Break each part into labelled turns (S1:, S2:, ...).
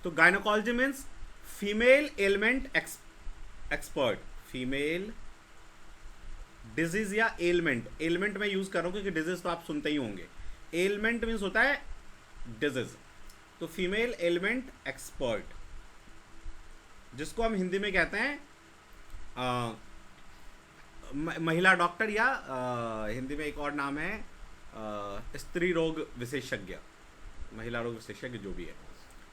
S1: तो gynaecology means female element expert, female disease या element, element मैं यूज कर रहा हूं क्योंकि डिजीज तो आप सुनते ही होंगे, एलिमेंट मीन्स होता है डिजीज, तो फीमेल एलिमेंट एक्सपर्ट, जिसको हम हिंदी में कहते हैं महिला डॉक्टर, या हिंदी में एक और नाम है स्त्री रोग विशेषज्ञ, महिला रोग विशेषज्ञ जो भी है,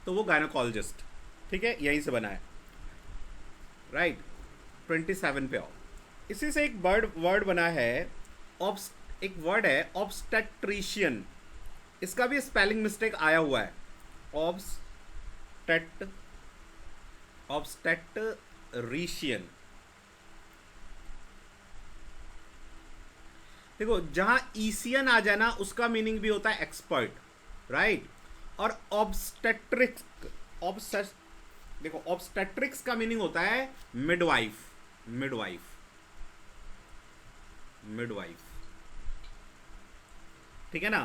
S1: तो वो गायनोकोलॉजिस्ट, ठीक है, यहीं से बना है, राइट। 27 पे आओ। इसी से एक वर्ड बना है, एक वर्ड है ऑब्स्टेट्रिशियन, इसका भी स्पेलिंग मिस्टेक आया हुआ है, ऑब्स्टेट्रिशियन। देखो जहां ईसियन आ जाए ना, उसका मीनिंग भी होता है एक्सपर्ट, राइट। और ऑब्स्टेट्रिक्स, देखो ऑब्स्टेट्रिक्स का मीनिंग होता है मिडवाइफ, मिडवाइफ, मिडवाइफ, ठीक है ना।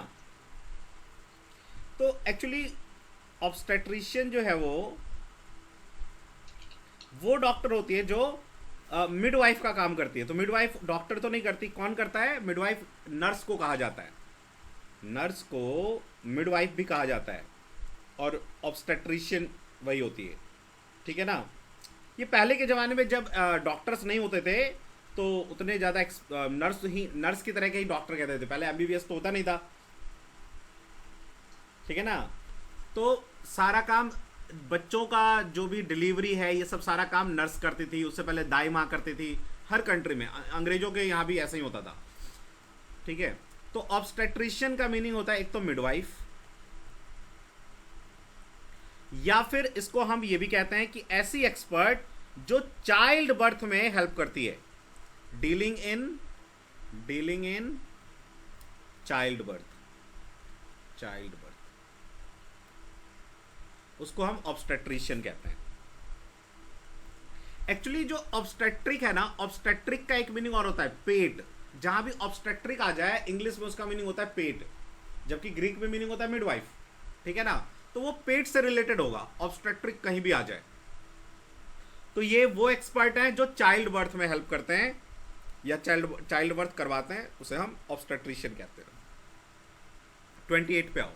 S1: तो एक्चुअली ऑब्स्टेट्रिशियन जो है वो डॉक्टर होती है जो मिडवाइफ का काम करती है। तो मिडवाइफ डॉक्टर तो नहीं करती, कौन करता है? मिडवाइफ, नर्स को कहा जाता है, नर्स को मिडवाइफ भी कहा जाता है, और ऑब्स्टेट्रिशियन वही होती है, ठीक है ना। ये पहले के ज़माने में जब डॉक्टर्स नहीं होते थे तो उतने ज़्यादा नर्स की तरह के ही डॉक्टर कहते थे, पहले एमबीबीएस तो होता नहीं था, ठीक है ना। तो सारा काम बच्चों का जो भी डिलीवरी है ये सब सारा काम नर्स करती थी, उससे पहले दाई माँ करती थी, हर कंट्री में, अंग्रेजों के यहाँ भी ऐसा ही होता था, ठीक है। तो ऑब्स्टेट्रिशियन का मीनिंग होता है एक तो मिडवाइफ, या फिर इसको हम ये भी कहते हैं कि ऐसी एक्सपर्ट जो चाइल्ड बर्थ में हेल्प करती है, डीलिंग इन चाइल्ड बर्थ, उसको हम ऑब्स्टेट्रिशियन कहते हैं। एक्चुअली जो ऑब्स्टेट्रिक है ना, ऑब्स्टेट्रिक का एक मीनिंग और होता है पेट, जहां भी ऑब्स्टेट्रिक आ जाए इंग्लिश में उसका मीनिंग होता है पेट, जबकि ग्रीक में मीनिंग होता है मिडवाइफ, ठीक है ना। तो वो पेट से रिलेटेड होगा, ऑब्स्टेट्रिक कहीं भी आ जाए। तो ये वो एक्सपर्ट हैं जो चाइल्ड बर्थ में हेल्प करते हैं या चाइल्ड बर्थ करवाते हैं, उसे हम ऑब्स्टेट्रिशियन कहते हैं। 28 पे आओ,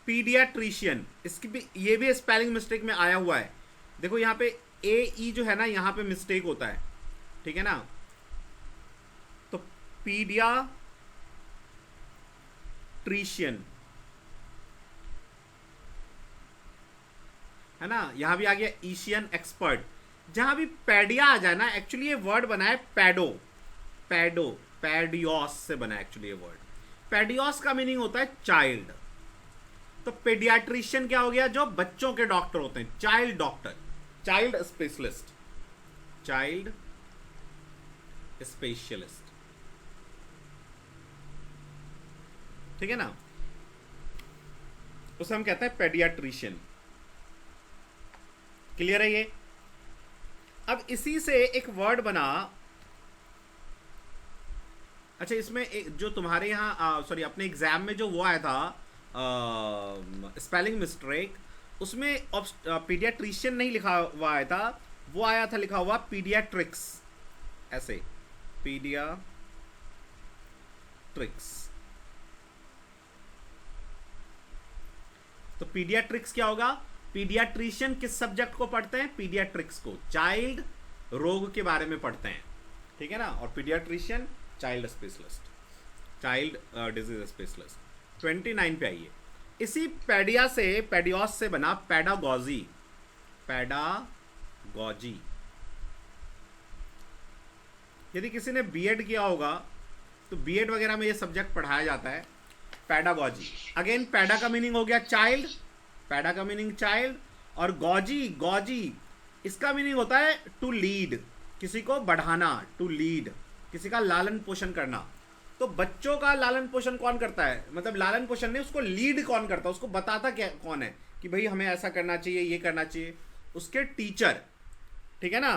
S1: पीडियाट्रिशियन, इसकी भी, ये भी स्पेलिंग मिस्टेक में आया हुआ है, देखो यहाँ पे ए ई जो है ना, यहाँ पे मिस्टेक होता है, ठीक है ना। तो पीडियाट्रिशियन है ना, यहां भी आ गया एशियन एक्सपर्ट। जहां भी पैडिया आ जाए ना, एक्चुअली ये वर्ड बना है पैडियोस से बना है एक्चुअली ये वर्ड। पैडियोस का मीनिंग होता है चाइल्ड, तो पेडियाट्रिशियन क्या हो गया? जो बच्चों के डॉक्टर होते हैं, चाइल्ड डॉक्टर, चाइल्ड स्पेशलिस्ट, ठीक है ना, उसे हम कहते हैं पेडियाट्रिशियन। क्लियर है ये? अब इसी से एक वर्ड बना, अच्छा इसमें जो तुम्हारे यहाँ सॉरी अपने एग्जाम में जो वो आया था स्पेलिंग मिस्टेक, उसमें पीडियाट्रिशियन नहीं लिखा हुआ आया था, वो आया था लिखा हुआ पीडियाट्रिक्स, ऐसे पीडियाट्रिक्स। तो पीडियाट्रिक्स क्या होगा? पीडियाट्रिशियन किस सब्जेक्ट को पढ़ते हैं? पीडियाट्रिक्स को, चाइल्ड रोग के बारे में पढ़ते हैं, ठीक है ना। और paediatrician child specialist, child disease specialist. 29 पे आइए, इसी पेडियोस से बना पैडागॉजी। यदि किसी ने बीएड किया होगा तो बीएड वगैरह में ये सब्जेक्ट पढ़ाया जाता है, पैडागॉजी। अगेन पैडा का मीनिंग हो गया चाइल्ड, पैडा का मीनिंग चाइल्ड, और गॉजी इसका मीनिंग होता है टू लीड, किसी को बढ़ाना, टू लीड, किसी का लालन पोषण करना। तो बच्चों का लालन पोषण कौन करता है? मतलब लालन पोषण नहीं, उसको लीड कौन करता है, उसको बताता क्या कौन है कि भाई हमें ऐसा करना चाहिए, ये करना चाहिए, उसके टीचर, ठीक है ना।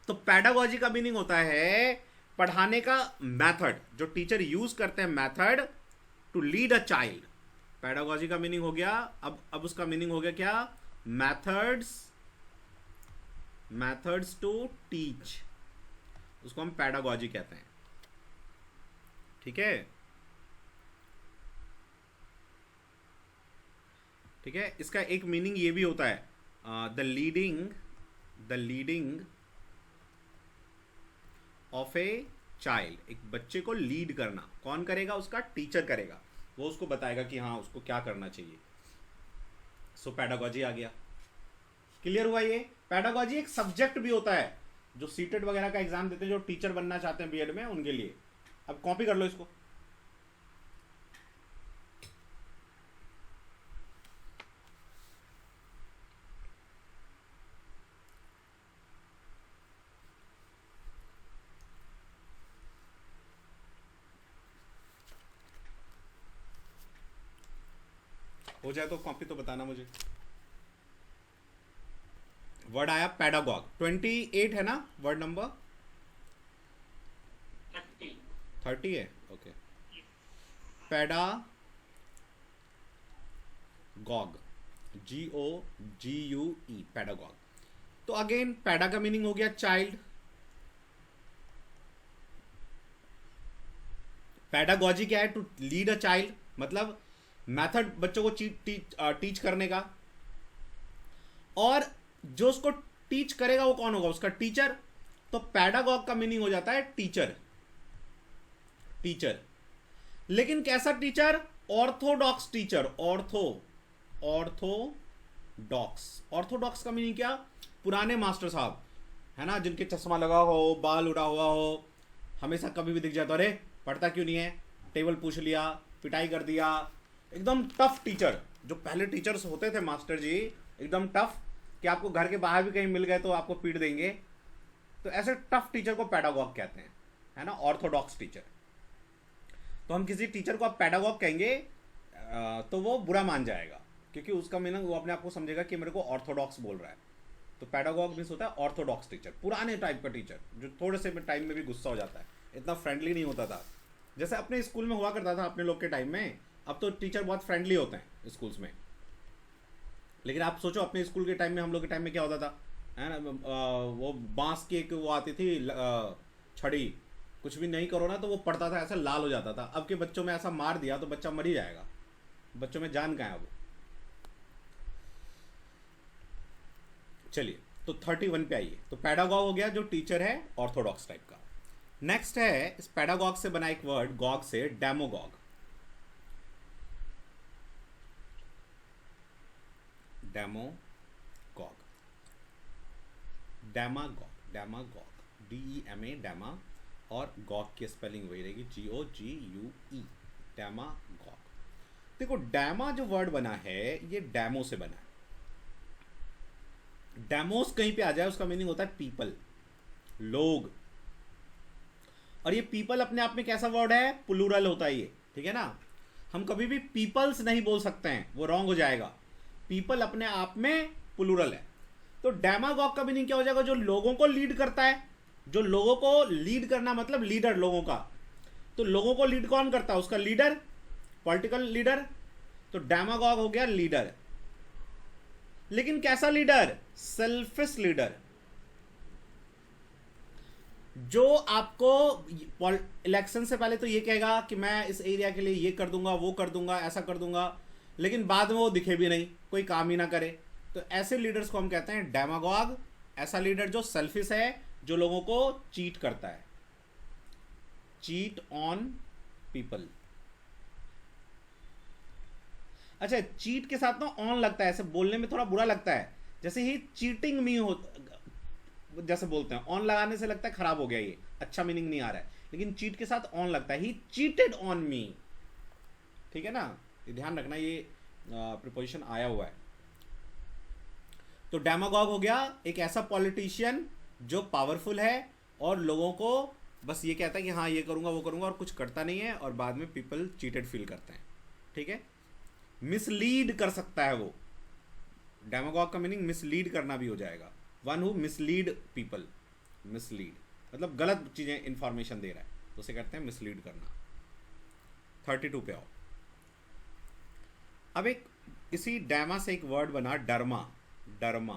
S1: तो पैडागॉजी का मीनिंग होता है पढ़ाने का मेथड, जो टीचर यूज करते हैं method to lead a child, pedagogy का मीनिंग हो गया, अब उसका मीनिंग हो गया क्या, मैथड्स टू टीच, उसको हम पैडागॉजी कहते हैं। ठीक है, ठीक है। इसका एक मीनिंग ये भी होता है, the leading of a child, एक बच्चे को लीड करना। कौन करेगा, उसका टीचर करेगा, वो उसको बताएगा कि हाँ उसको क्या करना चाहिए। सो पैडागॉजी आ गया। क्लियर हुआ? ये पैडागॉजी एक सब्जेक्ट भी होता है जो सीटेट वगैरह का एग्जाम देते हैं, जो टीचर बनना चाहते हैं बीएड में, उनके लिए। अब कॉपी कर लो इसको। हो जाए तो कॉपी तो बताना मुझे। वर्ड आया पैडागॉग, 28 है ना वर्ड नंबर? 30 है, ओके। पैडागॉग, GOGUE, पैडागॉग। तो अगेन पैडा का मीनिंग हो गया चाइल्ड, पैडागॉजी क्या है, टू लीड अ चाइल्ड, मतलब मेथड बच्चों को टीच करने का। और जो उसको टीच करेगा वो कौन होगा, उसका टीचर। तो पैडागॉग का मीनिंग हो जाता है टीचर, टीचर। लेकिन कैसा टीचर, ऑर्थोडॉक्स टीचर, ऑर्थोडॉक्स का मीनिंग क्या, पुराने मास्टर साहब है ना, जिनके चश्मा लगा हो, बाल उड़ा हुआ हो, हमेशा कभी भी दिख जाता, अरे पढ़ता क्यों नहीं है, टेबल पूछ लिया, पिटाई कर दिया, एकदम टफ टीचर। जो पहले टीचर्स होते थे मास्टर जी, एकदम टफ, कि आपको घर के बाहर भी कहीं मिल गए तो आपको पीट देंगे। तो ऐसे टफ टीचर को पैडागॉग कहते हैं, है ना, ऑर्थोडॉक्स टीचर। तो हम किसी टीचर को आप पैडागॉग कहेंगे तो वो बुरा मान जाएगा, क्योंकि उसका मीनिंग वो अपने आप को समझेगा कि मेरे को ऑर्थोडॉक्स बोल रहा है। तो पैडागॉग मीन्स होता है ऑर्थोडॉक्स टीचर, पुराने टाइप का टीचर, जो थोड़े से टाइम में भी गुस्सा हो जाता है, इतना फ्रेंडली नहीं होता था जैसे अपने स्कूल में हुआ करता था अपने लोग के टाइम में। अब तो टीचर बहुत फ्रेंडली होते हैं स्कूल्स में, लेकिन आप सोचो अपने स्कूल के टाइम में, हम लोग के टाइम में क्या होता था, है ना, वो बांस की एक वो आती थी छड़ी, कुछ भी नहीं करो ना तो वो पड़ता था, ऐसा लाल हो जाता था। अब के बच्चों में ऐसा मार दिया तो बच्चा मर ही जाएगा, बच्चों में जान कहाँ है वो। चलिए तो 31 पे आइए। तो पैडागॉग हो गया जो टीचर है, ऑर्थोडॉक्स टाइप का। नेक्स्ट है, इस पैडागॉग से बना एक वर्ड, गॉग से, डेमोगॉग। डेमोगॉग, डेमागॉग, DEMA, डेमा, और गॉग की स्पेलिंग वही रहेगी, GOGUE, डेमागॉग। देखो डेमा जो वर्ड बना है ये डेमो से बना है। डेमोस कहीं पे आ जाए उसका मीनिंग होता है पीपल, लोग। और ये पीपल अपने आप में कैसा वर्ड है, प्लूरल होता है ये, ठीक है ना। हम कभी भी पीपल्स नहीं बोल सकते हैं, वो रॉन्ग हो जाएगा। पीपल अपने आप में प्लूरल है। तो डेमागॉग का मीनिंग क्या हो जाएगा, जो लोगों को लीड करता है। जो लोगों को लीड करना मतलब लीडर, लोगों का। तो लोगों को लीड कौन करता है, उसका लीडर, पॉलिटिकल लीडर। तो डेमागॉग हो गया लीडर, लेकिन कैसा लीडर, सेल्फिश लीडर, जो आपको इलेक्शन से पहले तो ये कहेगा कि मैं इस एरिया के लिए ये कर दूंगा, वो कर दूंगा, ऐसा कर दूंगा, लेकिन बाद में वो दिखे भी नहीं, कोई काम ही ना करे। तो ऐसे लीडर्स को हम कहते हैं डेमागॉग। ऐसा लीडर जो सेल्फिश है, जो लोगों को चीट करता है, चीट ऑन पीपल। अच्छा, चीट के साथ ना ऑन लगता है, ऐसे बोलने में थोड़ा बुरा लगता है, जैसे ही चीटिंग मी हो, जैसे बोलते हैं, ऑन लगाने से लगता है खराब हो गया, ये अच्छा मीनिंग नहीं आ रहा है, लेकिन चीट के साथ ऑन लगता है, ही चीटेड ऑन मी, ठीक है ना, ये ध्यान रखना, ये प्रीपोजिशन आया हुआ है। तो डेमागॉग हो गया एक ऐसा पॉलिटिशियन जो पावरफुल है और लोगों को बस ये कहता है कि हाँ ये करूंगा, वो करूंगा, और कुछ करता नहीं है, और बाद में पीपल चीटेड फील करते हैं, ठीक है। मिसलीड कर सकता है वो, डेमागॉग का मीनिंग मिसलीड करना भी हो जाएगा, one who mislead people, mislead मतलब गलत चीजें इंफॉर्मेशन दे रहा है, तो उसे कहते हैं मिसलीड करना। 32 पे आओ। अब एक इसी डैमा से एक वर्ड बना डर्मा, डर्मा,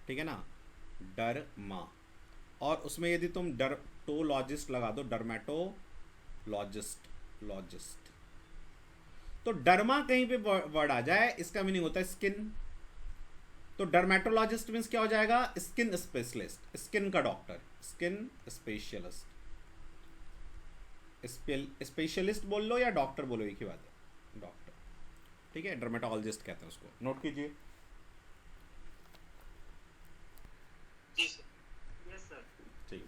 S1: ठीक है ना, डर्मा, और उसमें यदि तुम डर्टोलॉजिस्ट लगा दो, डर्मेटोलॉजिस्ट, लॉजिस्ट, तो डर्मा कहीं पे वर्ड आ जाए, इसका मीनिंग होता है स्किन। तो डर्मेटोलॉजिस्ट मीन्स क्या हो जाएगा, स्किन स्पेशलिस्ट, स्किन का डॉक्टर, स्किन स्पेशलिस्ट, स्पेशलिस्ट बोल लो या डॉक्टर बोलो, एक ही बात है, डॉक्टर, ठीक है, डर्मेटोलॉजिस्ट कहते हैं उसको, नोट कीजिए।
S2: जी सर। Yes sir.
S1: ठीक,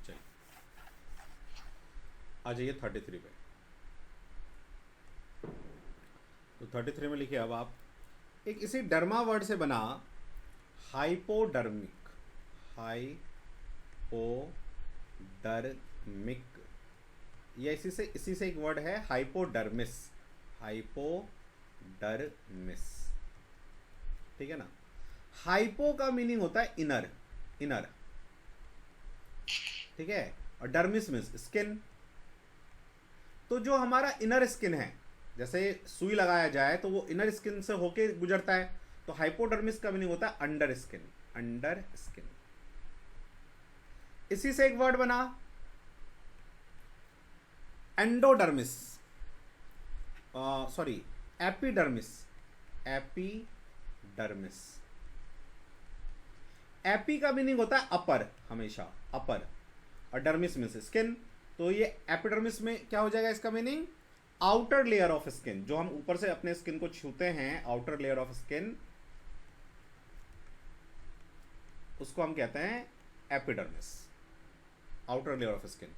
S1: चलिए आ जाइए 33 पे। तो 33 में लिखिए अब आप, एक इसी डर्मा वर्ड से बना हाइपोडर्मिक, हाइपोडर्मिक, या इसी से एक वर्ड है हाइपोडर्मिस, हाइपोडर्मिस, ठीक है ना। हाइपो का मीनिंग होता है इनर, इनर, ठीक है, और डर्मिस मीन्स स्किन। तो जो हमारा इनर स्किन है, जैसे सुई लगाया जाए तो वो इनर स्किन से होके गुजरता है, तो हाइपोडर्मिस का मीनिंग होता है अंडर स्किन, अंडर स्किन। इसी से एक वर्ड बना endodermis, sorry epidermis, epidermis. AP का मीनिंग होता है अपर, हमेशा अपर, और डर्मिस मीन्स स्किन। तो ये एपिडर्मिस में क्या हो जाएगा, इसका meaning outer layer of skin, जो हम ऊपर से अपने स्किन को छूते हैं, आउटर लेयर ऑफ स्किन, उसको हम कहते हैं epidermis, outer layer of skin.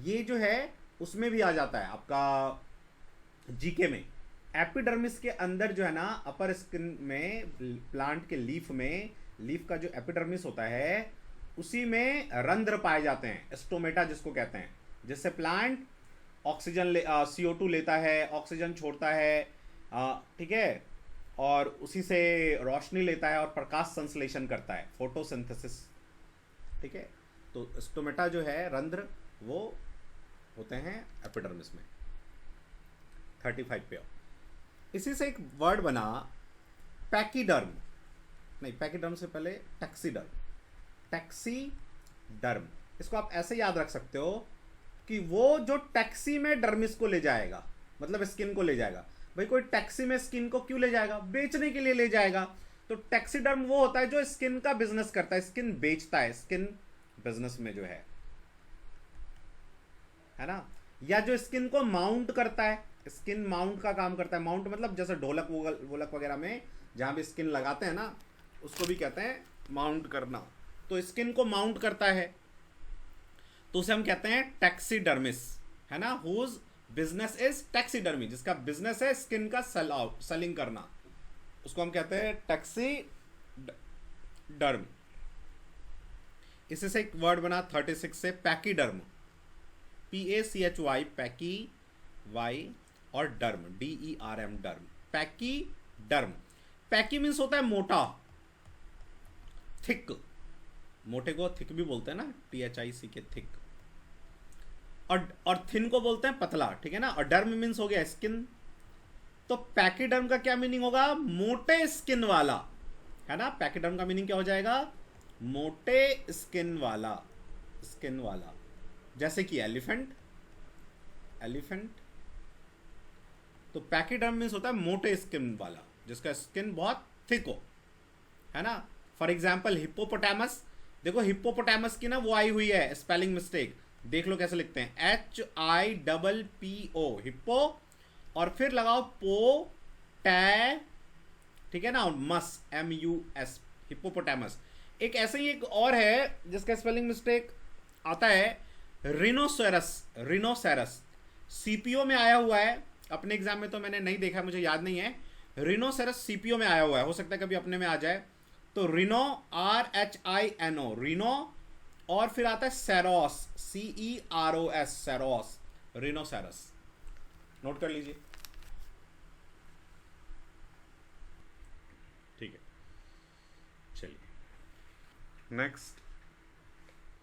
S1: ये जो है उसमें भी आ जाता है आपका जीके में। एपिडर्मिस के अंदर जो है ना, अपर स्किन में, प्लांट के लीफ में, लीफ का जो एपिडर्मिस होता है उसी में रंध्र पाए जाते हैं, स्टोमेटा जिसको कहते हैं, जिससे प्लांट ऑक्सीजन CO2 लेता है, ऑक्सीजन छोड़ता है, ठीक है, और उसी से रोशनी लेता है और प्रकाश संश्लेषण करता है, फोटोसिंथेसिस, ठीक है। तो स्टोमेटा जो है, रंध्र, वो होते हैं एपिडर्मिस में। 35 पे। इसी से एक वर्ड बना पैकीडर्म, नहीं पैकीडर्म से पहले टैक्सीडर्म, टैक्सीडर्म। इसको आप ऐसे याद रख सकते हो कि वो जो टैक्सी में डर्मिस को ले जाएगा, मतलब स्किन को ले जाएगा। भाई कोई टैक्सी में स्किन को क्यों ले जाएगा, बेचने के लिए ले जाएगा। तो टैक्सीडर्म वो होता है जो स्किन का बिजनेस करता है, स्किन बेचता है, स्किन बिजनेस में जो है ना, या जो स्किन को माउंट करता है, स्किन माउंट का काम करता है। माउंट मतलब जैसे ढोलक वोलक वगैरह में जहां भी स्किन लगाते हैं ना, उसको भी कहते हैं माउंट करना। तो स्किन को माउंट करता है, तो उसे हम कहते हैं टैक्सीडर्मिस, है ना, हुज बिजनेस इज टैक्सीडर्मी, जिसका बिजनेस है स्किन का सेलिंग करना, उसको हम कहते हैं टैक्सीडर्म। इसी से एक वर्ड बना 36 से पैकीडर्म, PACHY, पैकी, वाई, और डर्म, DERM, डर्म, पैकीडर्म। पैकी मीन्स होता है मोटा, थिक, मोटे को थिक भी बोलते हैं ना, THIC, थिक, और थिन को बोलते हैं पतला, ठीक है ना। और डर्म मीन्स हो गया स्किन। तो पैकीडर्म का क्या मीनिंग होगा, मोटे स्किन वाला, है ना। पैकीडर्म का मीनिंग क्या हो जाएगा, मोटे स्किन वाला, स्किन वाला। जैसे कि एलिफेंट, एलिफेंट। तो पैकीडर्म मीन्स होता है मोटे स्किन वाला, जिसका स्किन बहुत थिक हो, है ना। फॉर एग्जाम्पल हिप्पोपोटामस, देखो हिप्पोपोटामस की ना वो आई हुई है स्पेलिंग मिस्टेक, देख लो कैसे लिखते हैं, HIPPO, हिप्पो, और फिर लगाओ पो टै, ठीक है ना, और मस, MUS, हिप्पोपोटामस। एक ऐसे ही एक और है जिसका स्पेलिंग मिस्टेक आता है रिनोसेरस, रिनोसेरस, CPO में आया हुआ है, अपने एग्जाम में तो मैंने नहीं देखा, मुझे याद नहीं है। रिनोसेरस CPO में आया हुआ है, हो सकता है कभी अपने में आ जाए। तो रिनो, RHINO, रिनो, और फिर आता है सेरोस, CEROS, सेरोस, रिनोसेरस। नोट कर लीजिए, ठीक है। चलिए नेक्स्ट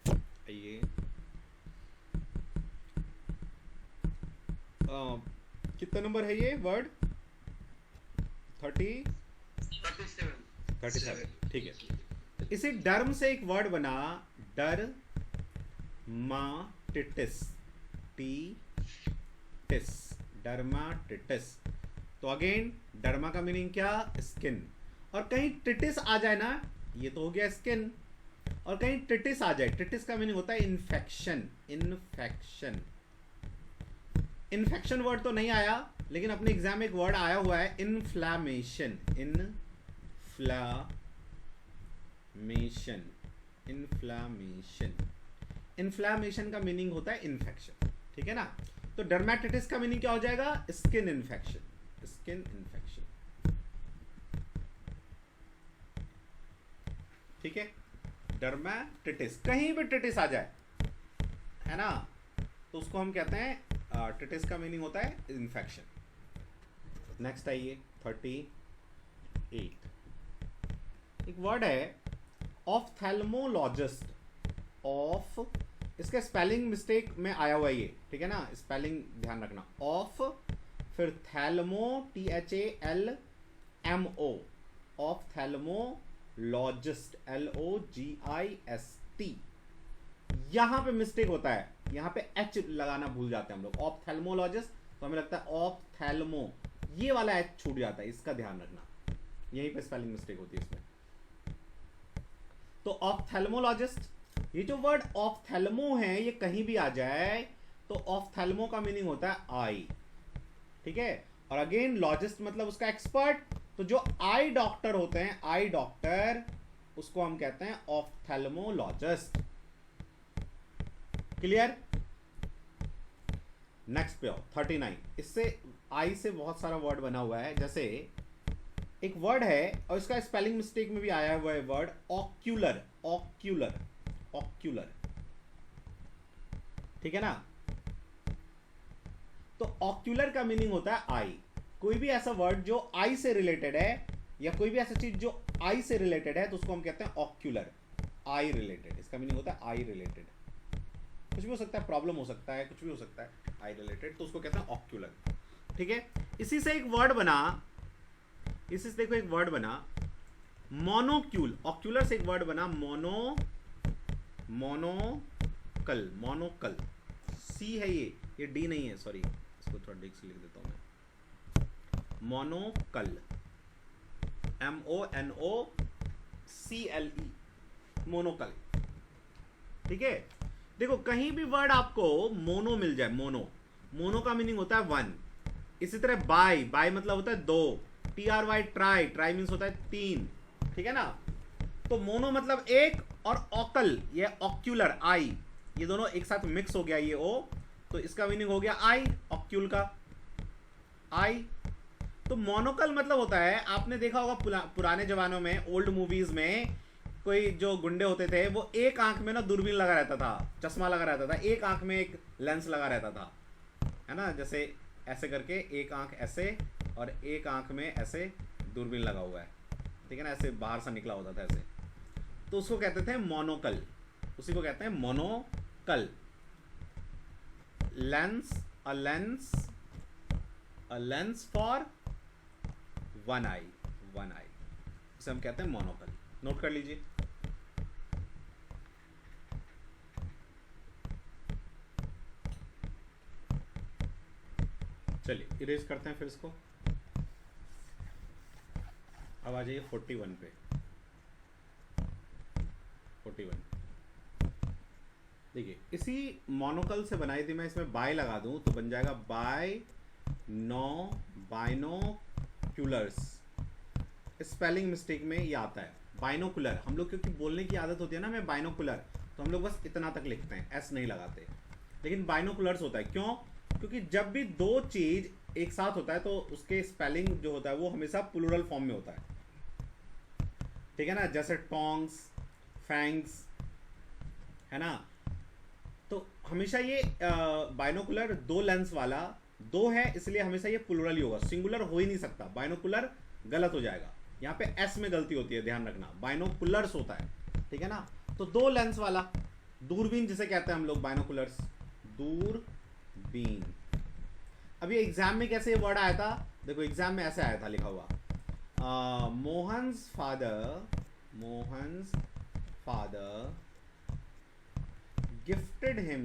S1: आइए, कितना नंबर है ये वर्ड, 37, ठीक है। इसी डर्म से एक वर्ड बना डर्माटिटिस, टिटिस, डर्माटिटिस। तो अगेन डर्मा का मीनिंग क्या? स्किन। और कहीं टिटिस आ जाए ना, ये तो हो गया स्किन, और कहीं टिटिस आ जाए, टिटिस का मीनिंग होता है इन्फेक्शन। इन्फेक्शन, इन्फेक्शन वर्ड तो नहीं आया, लेकिन अपने एग्जाम में एक वर्ड आया हुआ है इन्फ्लामेशन। इन्फ्लामेशन, इन्फ्लामेशन, इन्फ्लामेशन का मीनिंग होता है इन्फेक्शन, ठीक है ना। तो डर्मेटाइटिस का मीनिंग क्या हो जाएगा? स्किन इन्फेक्शन, स्किन इन्फेक्शन, ठीक है। डर्मेटाइटिस, कहीं भी टिटिस आ जाए, है ना, तो उसको हम कहते हैं टिटिस का मीनिंग होता है इन्फेक्शन। नेक्स्ट आइए 38, एक वर्ड है ऑफ्थेल्मोलॉजिस्ट। ऑफ, इसका स्पेलिंग मिस्टेक में आया हुआ है ये, ठीक है ना, स्पेलिंग ध्यान रखना। ऑफ, फिर थैल्मो, THALMO, ऑफ्थेल्मोलॉजिस्ट, LOGIST। यहां पे मिस्टेक होता है, यहां पे H लगाना भूल जाते हैं हम लोग। ऑफ्थेल्मोलॉजिस्ट तो हमें लगता है ऑफ्थेल्मो, ये वाला H छूट जाता है, इसका ध्यान रखना, यहीं पे स्पेलिंग मिस्टेक होती है इसमें। तो ऑफ्थेल्मोलॉजिस्ट, ये जो वर्ड ऑफ्थेल्मो है, ये कहीं भी आ जाए तो ऑफ्थेल्मो का मीनिंग होता है आई, ठीक है। और अगेन लॉजिस्ट मतलब उसका एक्सपर्ट, तो जो आई डॉक्टर होते हैं, आई डॉक्टर, उसको हम कहते हैं ऑफ्थेल्मोलॉजिस्ट। क्लियर? नेक्स्ट पे आओ 39, इससे आई से बहुत सारा वर्ड बना हुआ है। जैसे एक वर्ड है और इसका स्पेलिंग मिस्टेक में भी आया हुआ है वर्ड ऑक्यूलर, ऑक्यूलर, ऑक्यूलर, ठीक है ना। तो ऑक्यूलर का मीनिंग होता है आई। कोई भी ऐसा वर्ड जो आई से रिलेटेड है, या कोई भी ऐसा चीज जो आई से रिलेटेड है, तो उसको हम कहते हैं ऑक्यूलर, आई रिलेटेड। इसका मीनिंग होता है आई रिलेटेड। कुछ भी हो सकता है, प्रॉब्लम हो सकता है, कुछ भी हो सकता है आई रिलेटेड, तो उसको कहते हैं ऑक्यूलर, ठीक है। इसी से एक वर्ड बना, इसी से देखो एक वर्ड बना मोनोक्यूल। ऑक्यूलर से एक वर्ड बना मोनोकल, मोनोकल, सी है ये डी नहीं है, सॉरी, इसको थोड़ा डी से लिख देता हूं मैं। मोनोकल, MONOCLE, मोनोकल, ठीक है। देखो कहीं भी वर्ड आपको मोनो मिल जाए, मोनो, मोनो का मीनिंग होता है वन। इसी तरह बाय, बाय मतलब होता है दो, TRY, ट्राई, ट्राई मीन्स होता है तीन, ठीक है ना। तो मोनो मतलब एक, और ऑकल, ये ऑक्यूलर, आई, ये दोनों एक साथ मिक्स हो गया, ये ओ, तो इसका मीनिंग हो गया आई, ऑक्यूल का आई। तो मोनोकल मतलब होता है, आपने देखा होगा पुराने जमानों में, ओल्ड मूवीज में, कोई जो गुंडे होते थे वो एक आंख में ना दूरबीन लगा रहता था, चश्मा लगा रहता था, एक आंख में एक लेंस लगा रहता था, है ना, जैसे ऐसे करके एक आंख ऐसे और एक आंख में ऐसे दूरबीन लगा हुआ है, ठीक है ना, ऐसे बाहर से निकला होता था ऐसे, तो उसको कहते थे मोनोकल, उसी को कहते हैं monocle. Lens, a lens for one eye, one eye, इसे हम कहते हैं मोनोकल। नोट कर लीजिए। चलिए इरेज करते हैं फिर इसको। अब आ जाइए 41 पे। 41 देखिए, इसी मोनोकल से बनाई थी मैं, इसमें बाय लगा दूं तो बन जाएगा बाइनोक्यूलर्स। स्पेलिंग मिस्टेक में ये आता है बाइनोकुलर। हम लोग क्योंकि बोलने की आदत होती है ना हमें बाइनोकुलर, तो हम लोग बस इतना तक लिखते हैं, एस नहीं लगाते, लेकिन बाइनोकुलर्स होता है। क्यों? क्योंकि जब भी दो चीज एक साथ होता है तो उसके स्पेलिंग जो होता है वो हमेशा प्लूरल फॉर्म में होता है, ठीक है ना, जैसे टोंग्स, फैंग्स, है ना। तो हमेशा ये बाइनोकुलर दो लेंस वाला, दो है इसलिए हमेशा ये प्लूरल ही होगा, सिंगुलर हो ही नहीं सकता। बाइनोकुलर गलत हो जाएगा, यहाँ पे एस में गलती होती है, ध्यान रखना, बाइनोकुलर्स होता है, ठीक है ना। तो दो लेंस वाला, दूरबीन जिसे कहते हैं हम लोग, बाइनोकुलर्स, दूरबीन। अब ये एग्जाम में कैसे ये वर्ड आया था, देखो एग्जाम में ऐसे आया था लिखा हुआ, Mohan's father gifted him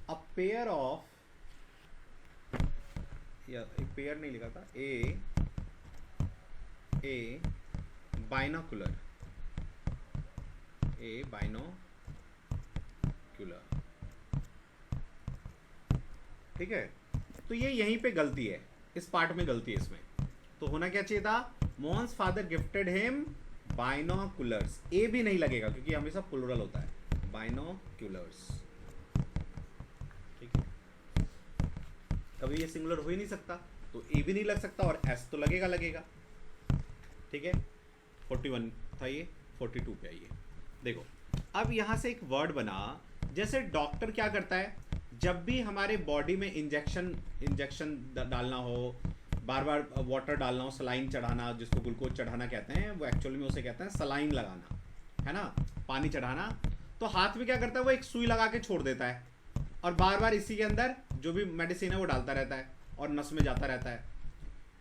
S1: a pair of, या एक पेयर नहीं लिखा था, a binocular, ठीक है। तो ये यहीं पे गलती है, इस पार्ट में गलती है इसमें। तो होना क्या चाहिए था, Mohan's father gifted him binoculars. A भी नहीं लगेगा क्योंकि हमेशा प्लुरल होता है, बाइनोकुलर्स, ठीक है। कभी ये सिंगुलर हो ही नहीं सकता, तो ए भी नहीं लग सकता और एस तो लगेगा, ठीक है। 41 था ये, 42 पे आइए। देखो अब यहां से एक वर्ड बना, जैसे डॉक्टर क्या करता है, जब भी हमारे बॉडी में इंजेक्शन डालना हो, बार बार वाटर डालना हो, सलाइन चढ़ाना, जिसको ग्लूकोज चढ़ाना कहते हैं, वो एक्चुअली में उसे कहते हैं सलाइन लगाना, है ना, पानी चढ़ाना। तो हाथ में क्या करता है, वो एक सुई लगा के छोड़ देता है और बार बार इसी के अंदर जो भी मेडिसिन है वो डालता रहता है और नस में जाता रहता है।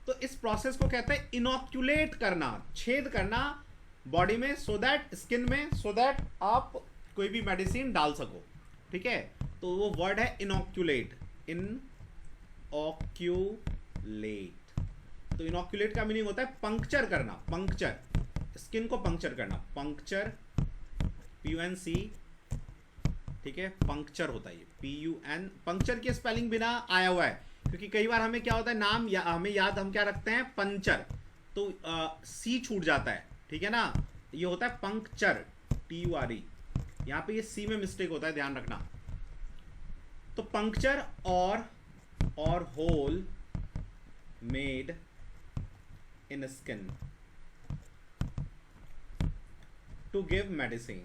S1: तो इस प्रोसेस को कहते हैं इनोक्यूलेट करना, छेद करना बॉडी में, सो दैट स्किन में, सो दैट आप कोई भी मेडिसिन डाल सको, ठीक है। तो वो वर्ड है इनोक्यूलेट, इनओक्यूलेट। तो इनोक्यूलेट का मीनिंग होता है पंक्चर करना, पंक्चर, स्किन को पंक्चर करना, पंक्चर, PUNC, ठीक है, पंक्चर होता है ये, PUN। पंक्चर की स्पेलिंग बिना आया हुआ है, क्योंकि कई बार हमें क्या होता है, नाम या हमें याद, हम क्या रखते हैं पंचर, तो सी छूट जाता है, ठीक है ना। ये होता है पंक्चर, TURE। यहाँ पे ये सी में मिस्टेक होता है, ध्यान रखना। तो पंक्चर और hole made in skin to give medicine,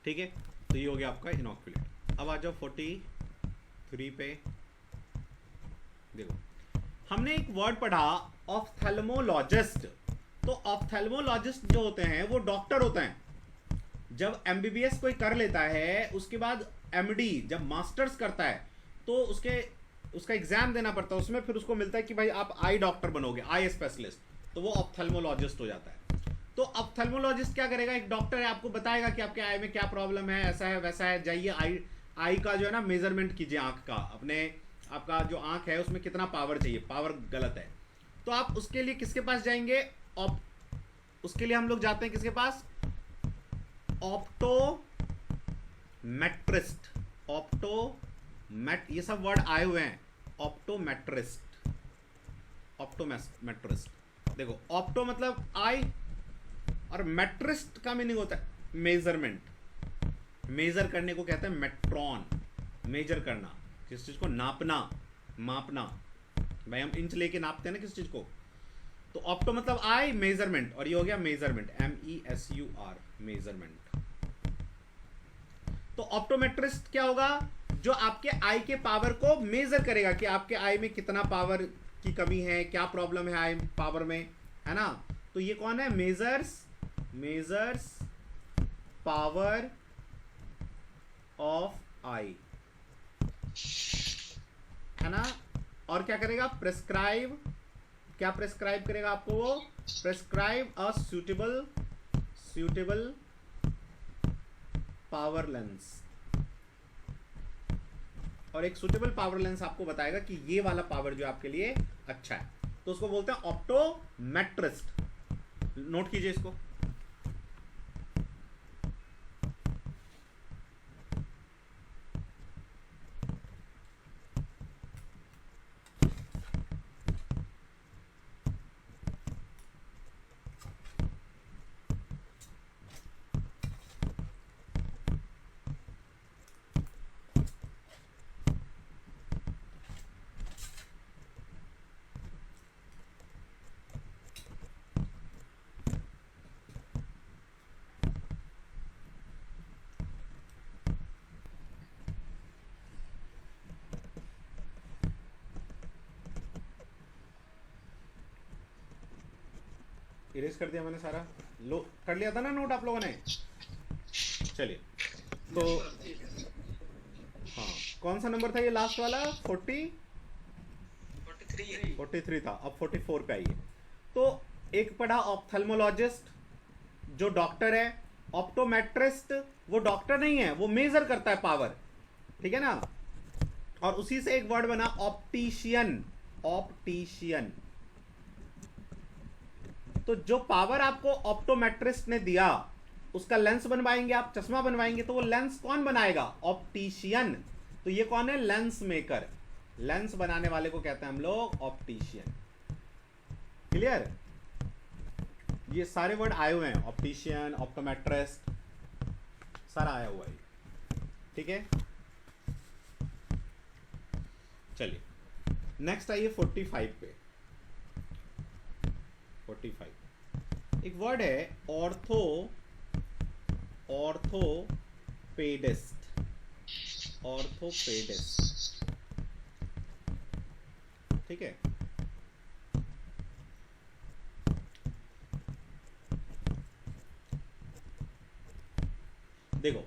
S1: ठीक है। तो ये हो गया आपका इनोक्यूलेट। अब आ जाओ 43 पे। देखो हमने एक वर्ड पढ़ा ऑफ्थेल्मोलॉजिस्ट। तो ऑफ्थेल्मोलॉजिस्ट जो होते हैं वो डॉक्टर होते हैं। जब MBBS कोई कर लेता है, उसके बाद MD जब मास्टर्स करता है तो उसका एग्जाम देना पड़ता है, उसमें फिर उसको मिलता है कि भाई आप आई डॉक्टर बनोगे, आई स्पेशलिस्ट, तो वो ऑफ्थेल्मोलॉजिस्ट हो जाता है। तो ऑफ्थेल्मोलॉजिस्ट क्या करेगा, एक डॉक्टर है, आपको बताएगा कि आपके आई में क्या प्रॉब्लम है, ऐसा है वैसा है, जाइए आई का जो है ना मेजरमेंट कीजिए, आंख का, अपने आपका जो आंख है उसमें कितना पावर चाहिए, पावर गलत है। तो आप उसके लिए किसके पास जाएंगे, उसके लिए हम लोग जाते हैं किसके पास, ऑप्टोमेट्रिस्ट, ये सब वर्ड आए हुए हैं, ऑप्टोमेट्रिस्ट। देखो ऑप्टो मतलब आई और मेट्रिस्ट का मीनिंग होता है मेजरमेंट, मेजर करने को कहते हैं मेट्रॉन, मेजर करना, किस चीज को नापना, मापना। भाई हम इंच लेके नापते हैं ना किस चीज को, तो ऑप्टो मतलब आई, मेजरमेंट, और ये हो गया मेजरमेंट, MESUR, मेजरमेंट। तो ऑप्टोमेट्रिस्ट क्या होगा, जो आपके आई के पावर को मेजर करेगा कि आपके आई में कितना पावर की कमी है, क्या प्रॉब्लम है आई पावर में, है ना। तो ये कौन है, मेजर्स पावर ऑफ आई, है ना। और क्या करेगा, प्रेस्क्राइब, क्या प्रेस्क्राइब करेगा आपको, वो prescribe a suitable power lens, और एक सूटेबल पावर लेंस आपको बताएगा कि ये वाला पावर जो आपके लिए अच्छा है, तो उसको बोलते हैं ऑप्टोमेट्रिस्ट। नोट कीजिए इसको। इरेज कर दिया मैंने सारा, लो कर लिया था ना नोट आप लोगों ने। चलिए, तो हाँ, कौन सा नंबर था ये लास्ट वाला? 43 था, अब 44 पे आइए। तो एक पढ़ा ऑप्थेल्मोलॉजिस्ट, जो डॉक्टर है। ऑप्टोमेट्रिस्ट, वो डॉक्टर नहीं है, वो मेजर करता है पावर, ठीक है ना। और उसी से एक वर्ड बना ऑप्टिशियन। ऑप्टिशियन, तो जो पावर आपको ऑप्टोमेट्रिस्ट ने दिया, उसका लेंस बनवाएंगे आप, चश्मा बनवाएंगे, तो वो लेंस कौन बनाएगा? ऑप्टिशियन। तो ये कौन है? Lens maker. लेंस बनाने वाले को कहते हैं हम लोग ऑप्टिशियन। क्लियर? ये सारे वर्ड आए हुए हैं, ऑप्टिशियन, ऑप्टोमेट्रिस्ट, सारा आया हुआ है, ठीक है। चलिए नेक्स्ट आइए 45 पे। 45 एक वर्ड है ऑर्थो, ऑर्थोपेडिस्ट। ऑर्थोपेडिस्ट, ठीक है। देखो,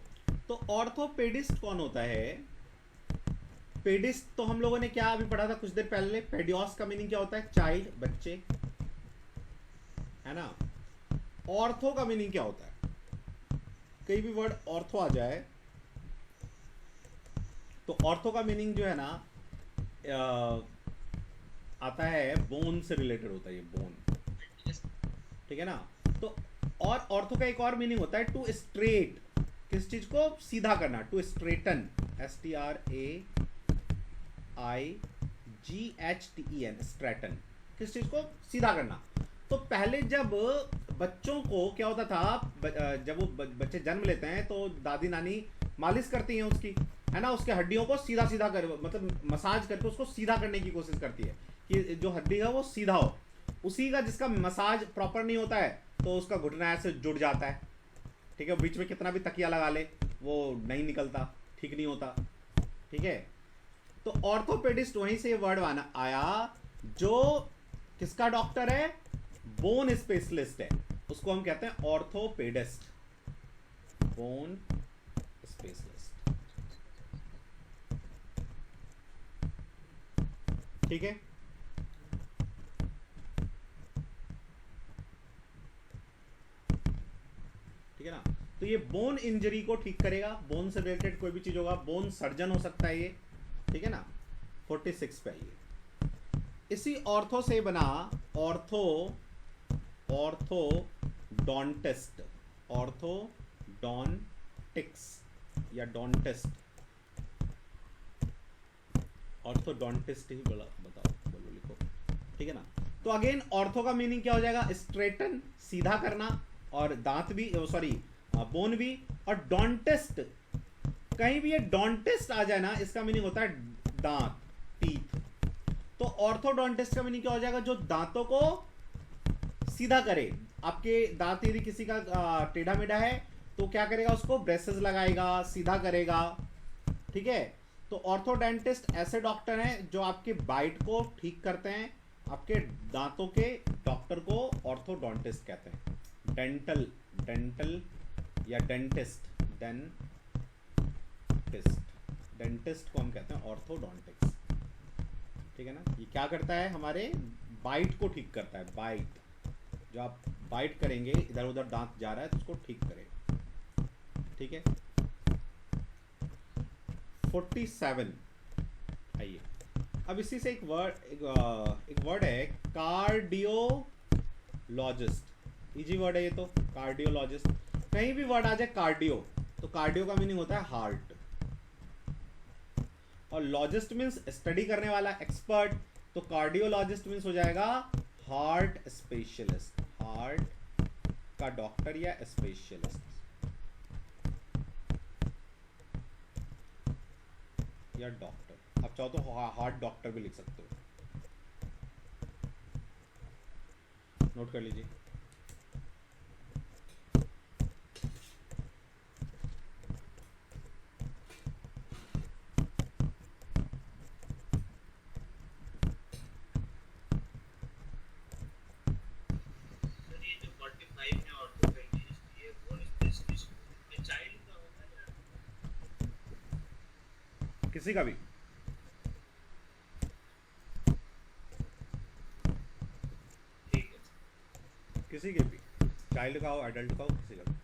S1: तो ऑर्थोपेडिस्ट कौन होता है? पेडिस्ट तो हम लोगों ने क्या अभी पढ़ा था कुछ देर पहले, पेडियोस का मीनिंग क्या होता है? चाइल्ड, बच्चे, है ना। ऑर्थो का मीनिंग क्या होता है? कहीं भी वर्ड ऑर्थो आ जाए तो ऑर्थो का मीनिंग जो है ना आता है बोन से रिलेटेड होता है, ये बोन, ठीक है ना। तो और ऑर्थो का एक और मीनिंग होता है टू स्ट्रेट, किस चीज को सीधा करना, टू स्ट्रेटन, STRAIGHTEN, स्ट्रेटन, किस चीज को सीधा करना। तो पहले जब बच्चों को क्या होता था, जब वो बच्चे जन्म लेते हैं तो दादी नानी मालिश करती हैं उसकी, है ना, उसके हड्डियों को सीधा सीधा कर, मतलब मसाज करके उसको सीधा करने की कोशिश करती है कि जो हड्डी है वो सीधा हो। उसी का जिसका मसाज प्रॉपर नहीं होता है तो उसका घुटना ऐसे जुड़ जाता है, ठीक है, बीच में कितना भी तकिया लगा ले वो नहीं निकलता, ठीक नहीं होता, ठीक है। तो ऑर्थोपेडिस्ट वहीं से ये वर्ड आया, जो किसका डॉक्टर है? बोन स्पेशलिस्ट है, उसको हम कहते हैं ऑर्थोपेडिस्ट, बोन स्पेशलिस्ट, ठीक है। ठीक है ना। तो ये बोन इंजरी को ठीक करेगा, बोन से रिलेटेड कोई भी चीज होगा, बोन सर्जन हो सकता है ये, ठीक है ना। 46 पे आइए। इसी ऑर्थो से बना ऑर्थोडोंटिस्ट, ऑर्थोडोंटिक्स या डोंटिस्ट, ऑर्थोडोंटिस्ट ही बोलो लिखो, ठीक है ना। तो अगेन ऑर्थो का मीनिंग क्या हो जाएगा? स्ट्रेटन, सीधा करना, और दांत भी, सॉरी बोन भी, और डोंटिस्ट, कहीं भी ये डोंटिस्ट आ जाए ना, इसका मीनिंग होता है दांत, टीथ। तो ऑर्थोडोंटिस्ट का मीनिंग क्या हो जाएगा? जो दांतों को सीधा करे। आपके दांत यदि किसी का टेढ़ा मेढ़ा है तो क्या करेगा? उसको ब्रेसेस लगाएगा, सीधा करेगा, ठीक है। तो ऑर्थोडेंटिस्ट ऐसे डॉक्टर हैं जो आपके बाइट को ठीक करते हैं, आपके दांतों के डॉक्टर को ऑर्थोडोंटिस्ट कहते हैं। डेंटल या डेंटिस्ट, डेंटिस्ट को हम कहते हैं ऑर्थोडोंटिक्स, ठीक है ना। ये क्या करता है? हमारे बाइट को ठीक करता है, बाइट, जो आप बाइट करेंगे इधर उधर दांत जा रहा है तो उसको ठीक करेगा, ठीक है। 47 आइए। अब इसी से एक वर्ड है कार्डियोलॉजिस्ट, इजी वर्ड है ये तो, कार्डियोलॉजिस्ट। कहीं भी वर्ड आ जाए कार्डियो, तो कार्डियो का मीनिंग होता है हार्ट, और लॉजिस्ट मीन्स स्टडी करने वाला, एक्सपर्ट। तो कार्डियोलॉजिस्ट मीन्स हो जाएगा हार्ट स्पेशलिस्ट, हार्ट का डॉक्टर या स्पेशलिस्ट, या डॉक्टर। आप चाहो तो हार्ट डॉक्टर भी लिख सकते हो, नोट कर लीजिए।
S2: सर ये जो 45 में ऑर्थोपेडिस्ट, ये बोन स्पेशलिस्ट में चाइल्ड का होगा?
S1: किसी का भी?
S2: ठीक है।
S1: किसी के भी, चाइल्ड का हो, एडल्ट का हो, किसी का भी।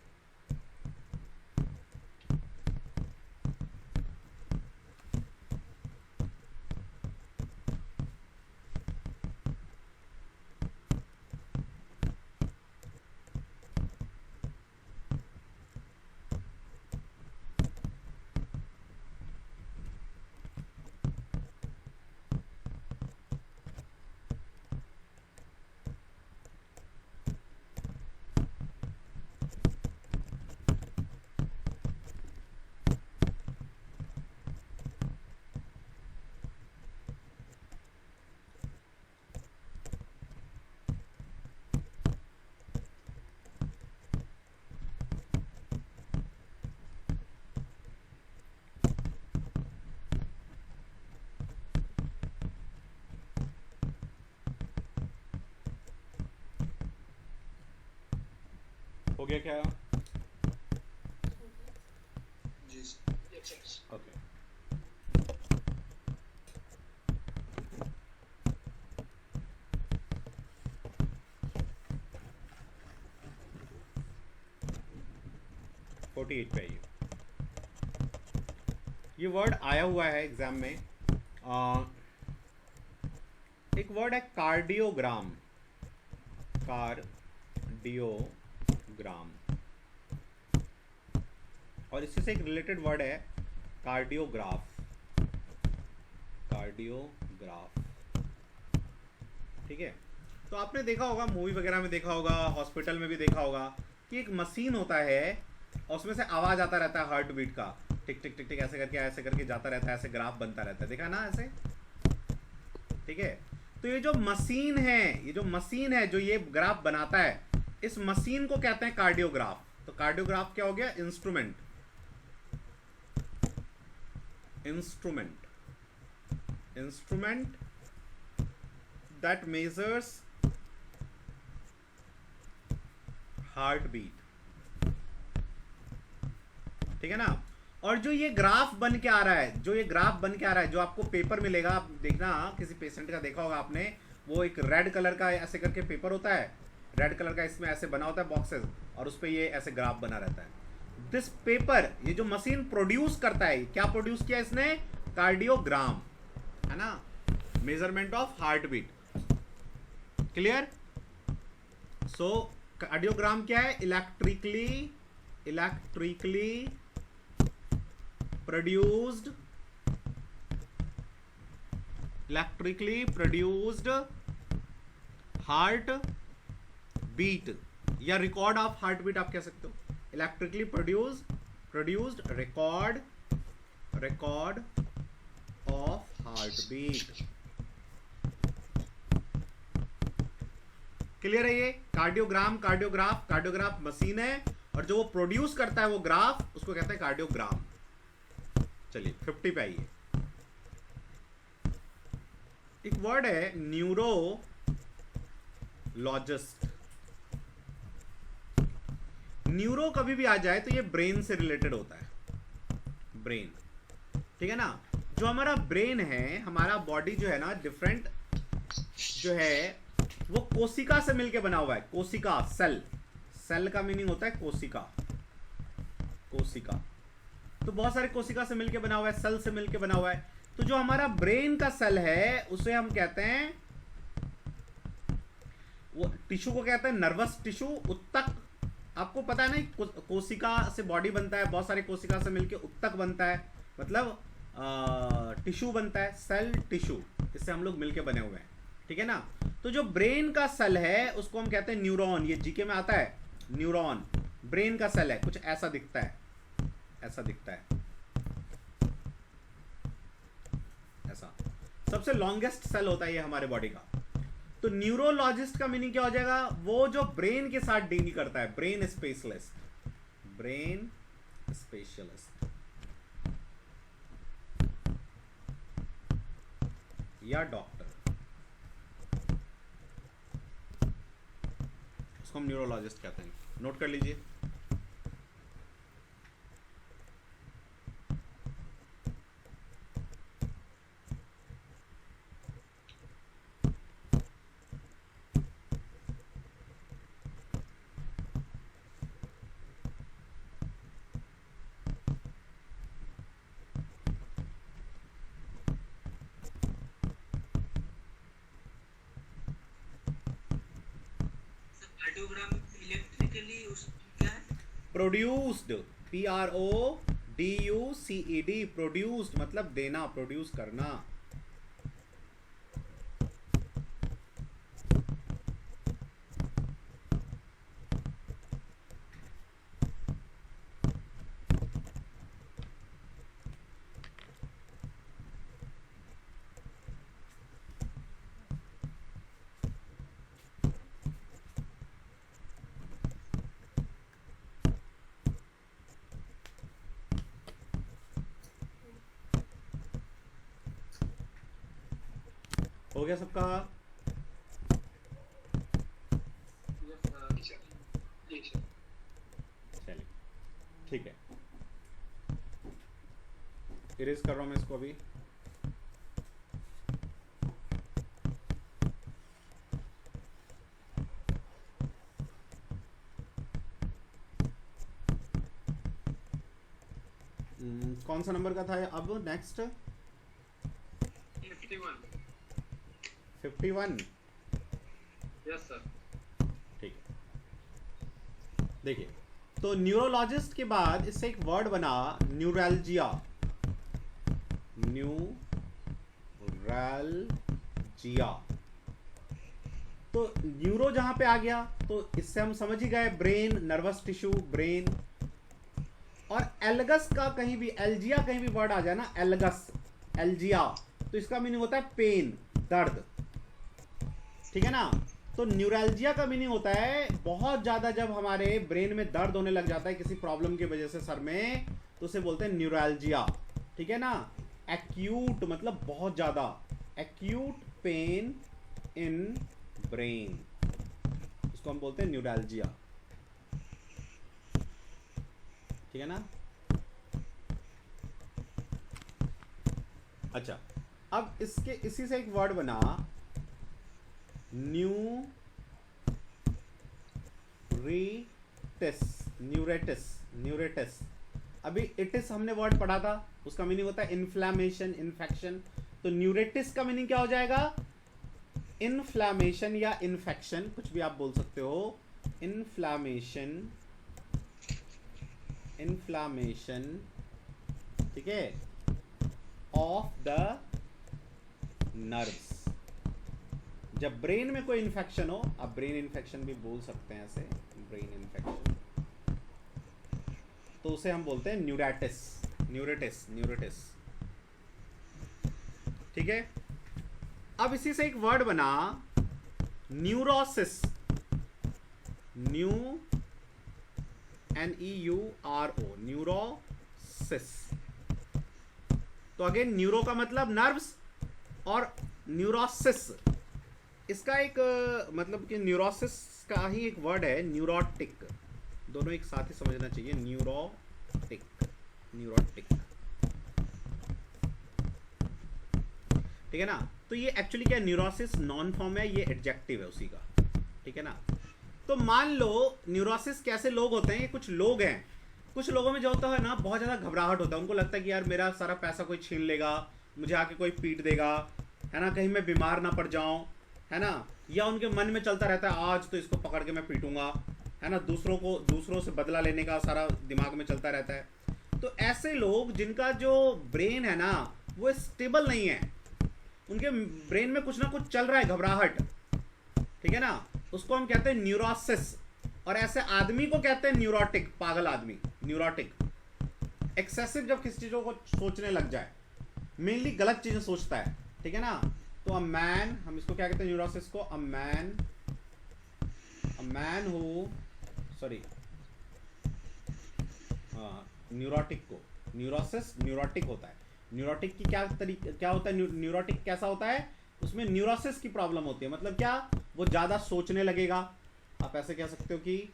S1: हो गया क्या?
S2: जी sir. Yes sir.
S1: Okay. Forty eight पे आइए। ये वर्ड आया हुआ है एग्जाम में। एक वर्ड है कार्डियोग्राम। कार्डियोग्राम, और इससे से एक रिलेटेड वर्ड है कार्डियोग्राफ। कार्डियोग्राफ, ठीक है। तो आपने देखा होगा, मूवी वगैरह में देखा होगा, हॉस्पिटल में भी देखा होगा कि एक मशीन होता है और उसमें से आवाज आता रहता है हार्ट बीट का, टिक टिक टिक टिक ऐसे करके जाता रहता है, ऐसे ग्राफ बनता रहता है, देखा ना ऐसे, ठीक है। तो ये जो मशीन है जो ये ग्राफ बनाता है, इस मशीन को कहते हैं कार्डियोग्राफ। तो कार्डियोग्राफ क्या हो गया? Instrument that measures heart beat, ठीक है ना। और जो ये ग्राफ बन के आ रहा है, जो आपको पेपर मिलेगा, आप देखना किसी पेशेंट का देखा होगा आपने, वो एक रेड कलर का ऐसे करके पेपर होता है, रेड कलर का, इसमें ऐसे बना होता है बॉक्सेस, और उस पर ये ऐसे ग्राफ बना रहता है। दिस पेपर, ये जो मशीन प्रोड्यूस करता है, क्या प्रोड्यूस किया इसने? कार्डियोग्राम, है ना, measurement of heart beat. Clear? So cardiogram क्या है? इलेक्ट्रिकली प्रोड्यूस्ड हार्ट बीट, या रिकॉर्ड ऑफ हार्ट बीट आप कह सकते हो। Electrically produced record of heart beat. Clear है? ये कार्डियोग्राफ मशीन है, और जो वो प्रोड्यूस करता है वो ग्राफ, उसको कहते हैं कार्डियोग्राम। चलिए 50 पे आइए। एक वर्ड है न्यूरोलॉजिस्ट। न्यूरो कभी भी आ जाए तो ये ब्रेन से रिलेटेड होता है, ब्रेन, ठीक है ना। जो हमारा ब्रेन है, हमारा बॉडी जो है ना, डिफरेंट जो है वो कोशिका से मिलके बना हुआ है। कोशिका, सेल का मीनिंग होता है कोशिका। तो बहुत सारे कोशिका से मिलके बना हुआ है, सेल से मिलके बना हुआ है। तो जो हमारा ब्रेन का सेल है, उसे हम कहते हैं, वो टिश्यू को कहते हैं नर्वस टिश्यू, उत्तक। आपको पता है ना, कोशिका से बॉडी बनता है, बहुत सारे कोशिका से मिलके उत्तक बनता है, मतलब टिश्यू बनता है, सेल टिश्यू, इससे हम लोग मिलके बने हुए हैं, ठीक है ना। तो जो ब्रेन का सेल है उसको हम कहते हैं न्यूरॉन। ये जीके में आता है, न्यूरॉन ब्रेन का सेल है, कुछ ऐसा दिखता है, ऐसा सबसे लॉन्गेस्ट सेल होता है ये हमारे बॉडी का। तो न्यूरोलॉजिस्ट का मीनिंग क्या हो जाएगा? वो जो ब्रेन के साथ डील करता है, ब्रेन स्पेशलिस्ट या डॉक्टर, उसको हम न्यूरोलॉजिस्ट कहते हैं। नोट कर लीजिए।
S2: कार्डियोग्राम इलेक्ट्रिकली उस क्या है?
S1: प्रोड्यूस्ड, PRODUCED, प्रोड्यूस्ड मतलब देना, प्रोड्यूस करना। हो गया सबका? चलिए ठीक है, इरेज कर रहा हूं मैं इसको अभी। कौन सा नंबर का था अब नेक्स्ट? 51।
S2: Yes sir.
S1: ठीक है, देखिए तो न्यूरोलॉजिस्ट के बाद इससे एक वर्ड बना न्यूरैल्जिया। न्यूरैल्जिया, तो न्यूरो जहां पे आ गया तो इससे हम समझ ही गए ब्रेन, नर्वस टिश्यू, ब्रेन। और एल्गस का कहीं भी, एल्जिया कहीं भी वर्ड आ जाए ना, एल्गस, एल्जिया, तो इसका मीनिंग होता है पेन, दर्द। ठीक है ना? तो न्यूरैल्जिया का मीनिंग होता है बहुत ज्यादा जब हमारे ब्रेन में दर्द होने लग जाता है किसी प्रॉब्लम की वजह से सर में, तो उसे बोलते हैं न्यूरैल्जिया। ठीक है ना? एक्यूट मतलब बहुत ज्यादा, एक्यूट पेन इन ब्रेन, इसको हम बोलते हैं न्यूरैल्जिया। ठीक है ना? अच्छा, अब इसके इसी से एक वर्ड बना न्यूरेटिस। अभी इटिस हमने वर्ड पढ़ा था, उसका मीनिंग होता है इन्फ्लेमेशन, इन्फेक्शन। तो न्यूरेटिस का मीनिंग क्या हो जाएगा? इन्फ्लेमेशन या इन्फेक्शन, कुछ भी आप बोल सकते हो। इन्फ्लेमेशन, ठीक है, ऑफ द नर्व्स। जब ब्रेन में कोई इन्फेक्शन हो, आप ब्रेन इन्फेक्शन भी बोल सकते हैं ऐसे, ब्रेन इन्फेक्शन, तो उसे हम बोलते हैं न्यूरेटिस। ठीक है? अब इसी से एक वर्ड बना न्यूरोसिस, NEURO, न्यूरोसिस। तो अगेन न्यूरो का मतलब नर्व्स और न्यूरोसिस, इसका एक मतलब कि न्यूरोसिस का ही एक वर्ड है न्यूरोटिक, दोनों एक साथ ही समझना चाहिए। न्यूरोटिक, ठीक है ना? तो ये एक्चुअली क्या, न्यूरोसिस नॉन फॉर्म है, ये एडजेक्टिव है उसी का। ठीक है ना? तो मान लो न्यूरोसिस कैसे लोग होते हैं, ये कुछ लोग हैं, कुछ लोगों में जो होता है ना, बहुत ज़्यादा घबराहट होता है, उनको लगता है कि यार मेरा सारा पैसा कोई छीन लेगा, मुझे आके कोई पीट देगा, है ना, कहीं मैं बीमार ना पड़ जाऊं, है ना, या उनके मन में चलता रहता है आज तो इसको पकड़ के मैं पीटूंगा, है ना, दूसरों से बदला लेने का सारा दिमाग में चलता रहता है। तो ऐसे लोग जिनका जो ब्रेन है ना वो स्टेबल नहीं है, उनके ब्रेन में कुछ ना कुछ चल रहा है, घबराहट, ठीक है ना, उसको हम कहते हैं न्यूरोसिस। और ऐसे आदमी को कहते हैं न्यूरोटिक, पागल आदमी, न्यूरोटिक। एक्सेसिव जब किसी चीजों को सोचने लग जाए, मेनली गलत चीजें सोचता है, ठीक है ना। तो अ मैन, हम इसको क्या कहते हैं न्यूरोसिस को, a man who, sorry, neurotic को, न्यूरोसिस न्यूरोटिक होता है। न्यूरोटिक की क्या होता है, न्यूरोटिक कैसा होता है, उसमें न्यूरोसिस की प्रॉब्लम होती है। मतलब क्या, वो ज्यादा सोचने लगेगा, आप ऐसे कह सकते हो कि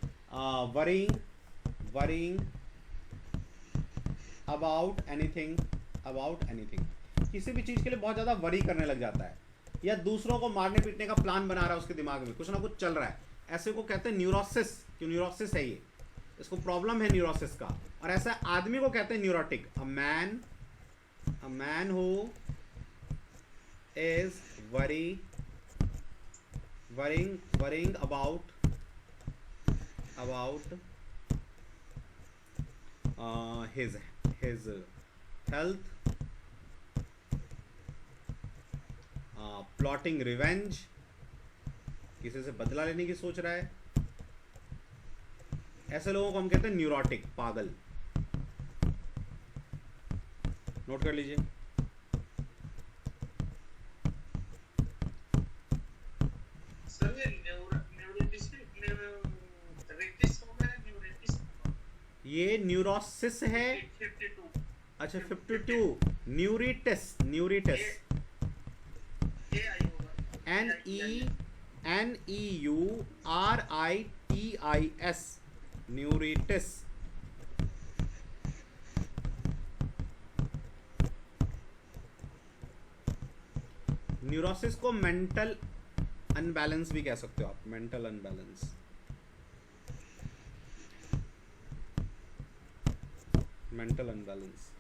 S1: वरिंग अबाउट एनीथिंग, किसी भी चीज के लिए बहुत ज्यादा वरी करने लग जाता है, या दूसरों को मारने पीटने का प्लान बना रहा है, उसके दिमाग में कुछ ना कुछ चल रहा है, ऐसे को कहते हैं न्यूरोसिस। क्यों न्यूरोसिस है ये, इसको प्रॉब्लम है न्यूरोसिस का। और ऐसा आदमी को कहते हैं neurotic. A man who is worrying about about his health, plotting revenge, किसी से बदला लेने की सोच रहा है, ऐसे लोगों को हम कहते हैं न्यूरोटिक, पागल। नोट कर लीजिए।
S2: सर ये न्यूरेटिस होगा या न्यूरेटिस होगा?
S1: ये न्यूरोसिस है।
S2: 52
S1: अच्छा 52 न्यूरिटिस, न्यूरिटिस
S2: ये आई होगा।
S1: NEURITIS, neuritis. न्यूरोसिस को मेंटल अनबैलेंस भी कह सकते हो आप, मेंटल अनबैलेंस। Mental unbalance.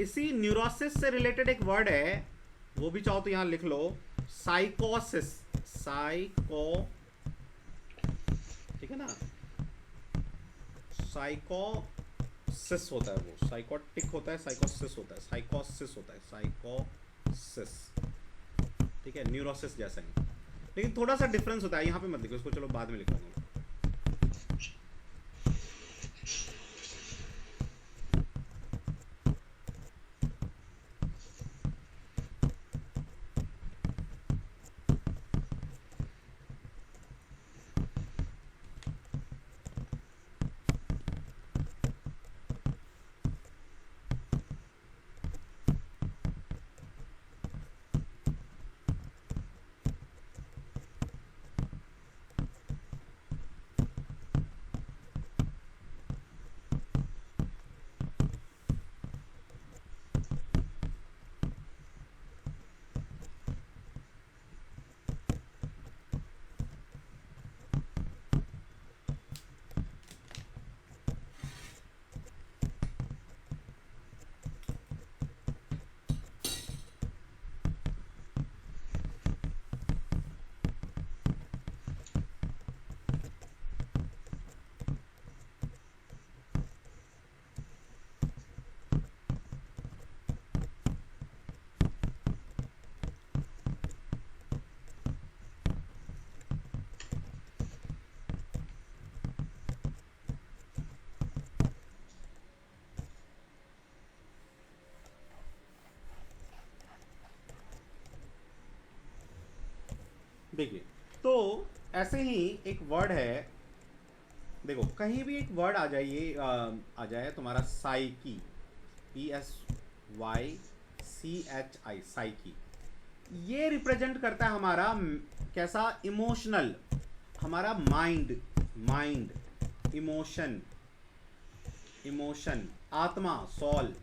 S1: इसी न्यूरोसिस से रिलेटेड एक वर्ड है, वो भी चाहो तो यहां लिख लो, साइकोसिस। ठीक है ना, साइकोसिस होता है वो, साइकोटिक होता है, साइकोसिस होता है, साइकोसिस होता है, साइकोसिस। ठीक है, न्यूरोसिस जैसा ही, लेकिन थोड़ा सा डिफरेंस होता है। यहाँ पे मत लिखो इसको, चलो बाद में लिखूंगा। देखिए, तो ऐसे ही एक वर्ड है, देखो कहीं भी एक वर्ड आ जाइए, आ जाए तुम्हारा साइकी, ESYCHI, साइकी। ये रिप्रेजेंट करता है हमारा कैसा, इमोशनल, हमारा माइंड, इमोशन, आत्मा, सोल,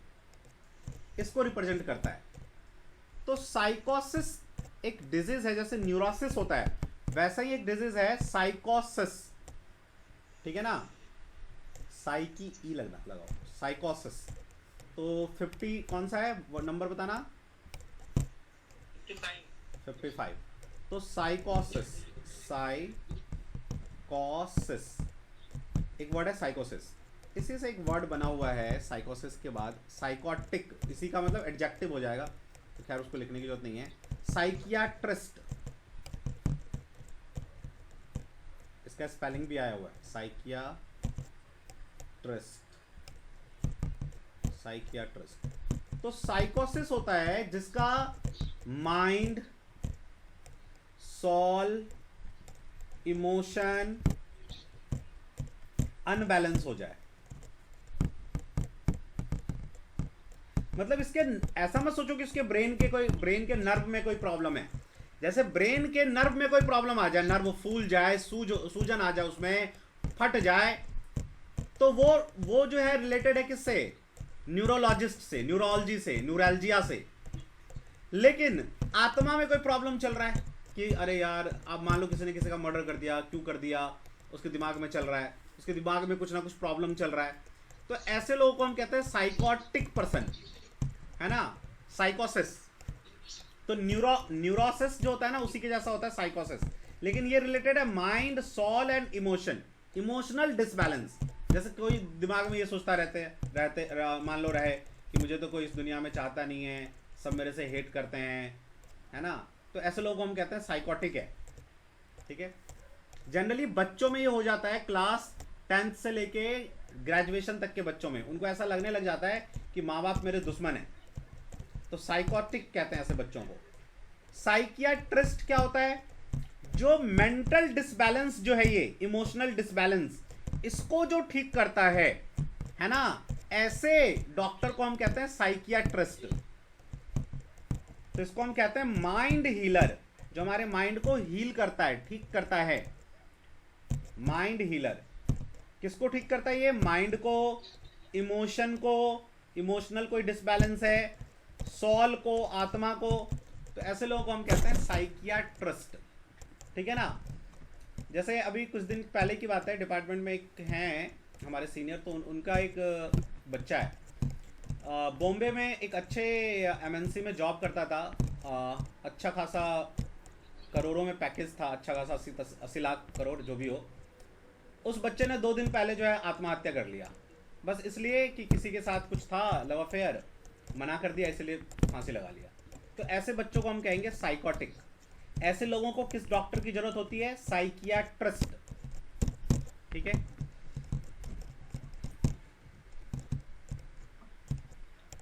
S1: इसको रिप्रेजेंट करता है। तो साइकोसिस एक डिजीज है, जैसे न्यूरोसिस होता है वैसा ही एक डिजीज है साइकोसिस। ठीक है ना, साइकी ई लगाओ, साइकोसिस। तो 50 कौन सा है वो नंबर बताना, 55। तो साइकोसिस एक वर्ड है साइकोसिस, इसी से एक वर्ड बना हुआ है साइकोसिस के बाद साइकोटिक, इसी का मतलब एडजेक्टिव हो जाएगा, तो खैर उसको लिखने की जरूरत नहीं है। साइकियाट्रिस्ट, इसका स्पेलिंग भी आया हुआ है, साइकियाट्रिस्ट। तो साइकोसिस होता है जिसका माइंड, सोल, इमोशन अनबैलेंस हो जाए। मतलब इसके ऐसा मत सोचो कि इसके ब्रेन के नर्व में कोई प्रॉब्लम है। जैसे ब्रेन के नर्व में कोई प्रॉब्लम आ जाए, नर्व फूल जाए, सूजन आ जाए, उसमें फट जाए, तो वो जो है रिलेटेड है किससे, न्यूरोलॉजिस्ट से, न्यूरोलॉजी से, न्यूरैल्जिया से। लेकिन आत्मा में कोई प्रॉब्लम चल रहा है कि अरे यार, अब मान लो किसी ने किसी का मर्डर कर दिया, क्यों कर दिया, उसके दिमाग में चल रहा है, उसके दिमाग में कुछ ना कुछ प्रॉब्लम चल रहा है, तो ऐसे लोगों को हम कहते हैं साइकोटिक पर्सन, है ना, साइकोसिस। तो न्यूरोसिस जो होता है ना उसी के जैसा होता है साइकोसिस, लेकिन ये रिलेटेड है mind, soul and emotion, emotional disbalance. जैसे कोई दिमाग में ये सोचता मान लो रहे कि मुझे तो कोई इस दुनिया में चाहता नहीं है, सब मेरे से हेट करते हैं, है ना, तो ऐसे लोगों को हम कहते हैं साइकोटिक है। ठीक है, जनरली बच्चों में ये हो जाता है, क्लास 10th से लेके ग्रेजुएशन तक के बच्चों में उनको ऐसा लगने लग जाता है कि माँ बाप मेरे दुश्मन है, तो साइकोटिक कहते हैं ऐसे बच्चों को। साइकियाट्रिस्ट क्या होता है? जो मेंटल डिसबैलेंस जो है, ये इमोशनल डिसबैलेंस, इसको जो ठीक करता है ना, ऐसे डॉक्टर को हम कहते हैं साइकियाट्रिस्ट। तो इसको हम कहते हैं माइंड हीलर, जो हमारे माइंड को हील करता है, ठीक करता है। माइंड हीलर किसको ठीक करता है? ये माइंड को, इमोशन को, इमोशनल कोई डिसबैलेंस है, सॉल को, आत्मा को, तो ऐसे लोगों को हम कहते हैं साइकियाट्रिस्ट। ठीक है ना। जैसे अभी कुछ दिन पहले की बात है, डिपार्टमेंट में एक हैं हमारे सीनियर, तो उनका एक बच्चा है, बॉम्बे में एक अच्छे एमएनसी में जॉब करता था, अच्छा खासा करोड़ों में पैकेज था, अच्छा खासा 80 लाख करोड़ जो भी हो। उस बच्चे ने 2 दिन पहले जो है आत्महत्या कर लिया, बस इसलिए कि किसी के साथ कुछ था, लव अफेयर, मना कर दिया, इसलिए फांसी लगा लिया। तो ऐसे बच्चों को हम कहेंगे साइकोटिक। ऐसे लोगों को किस डॉक्टर की जरूरत होती है? साइकियाट्रिस्ट। ठीक है,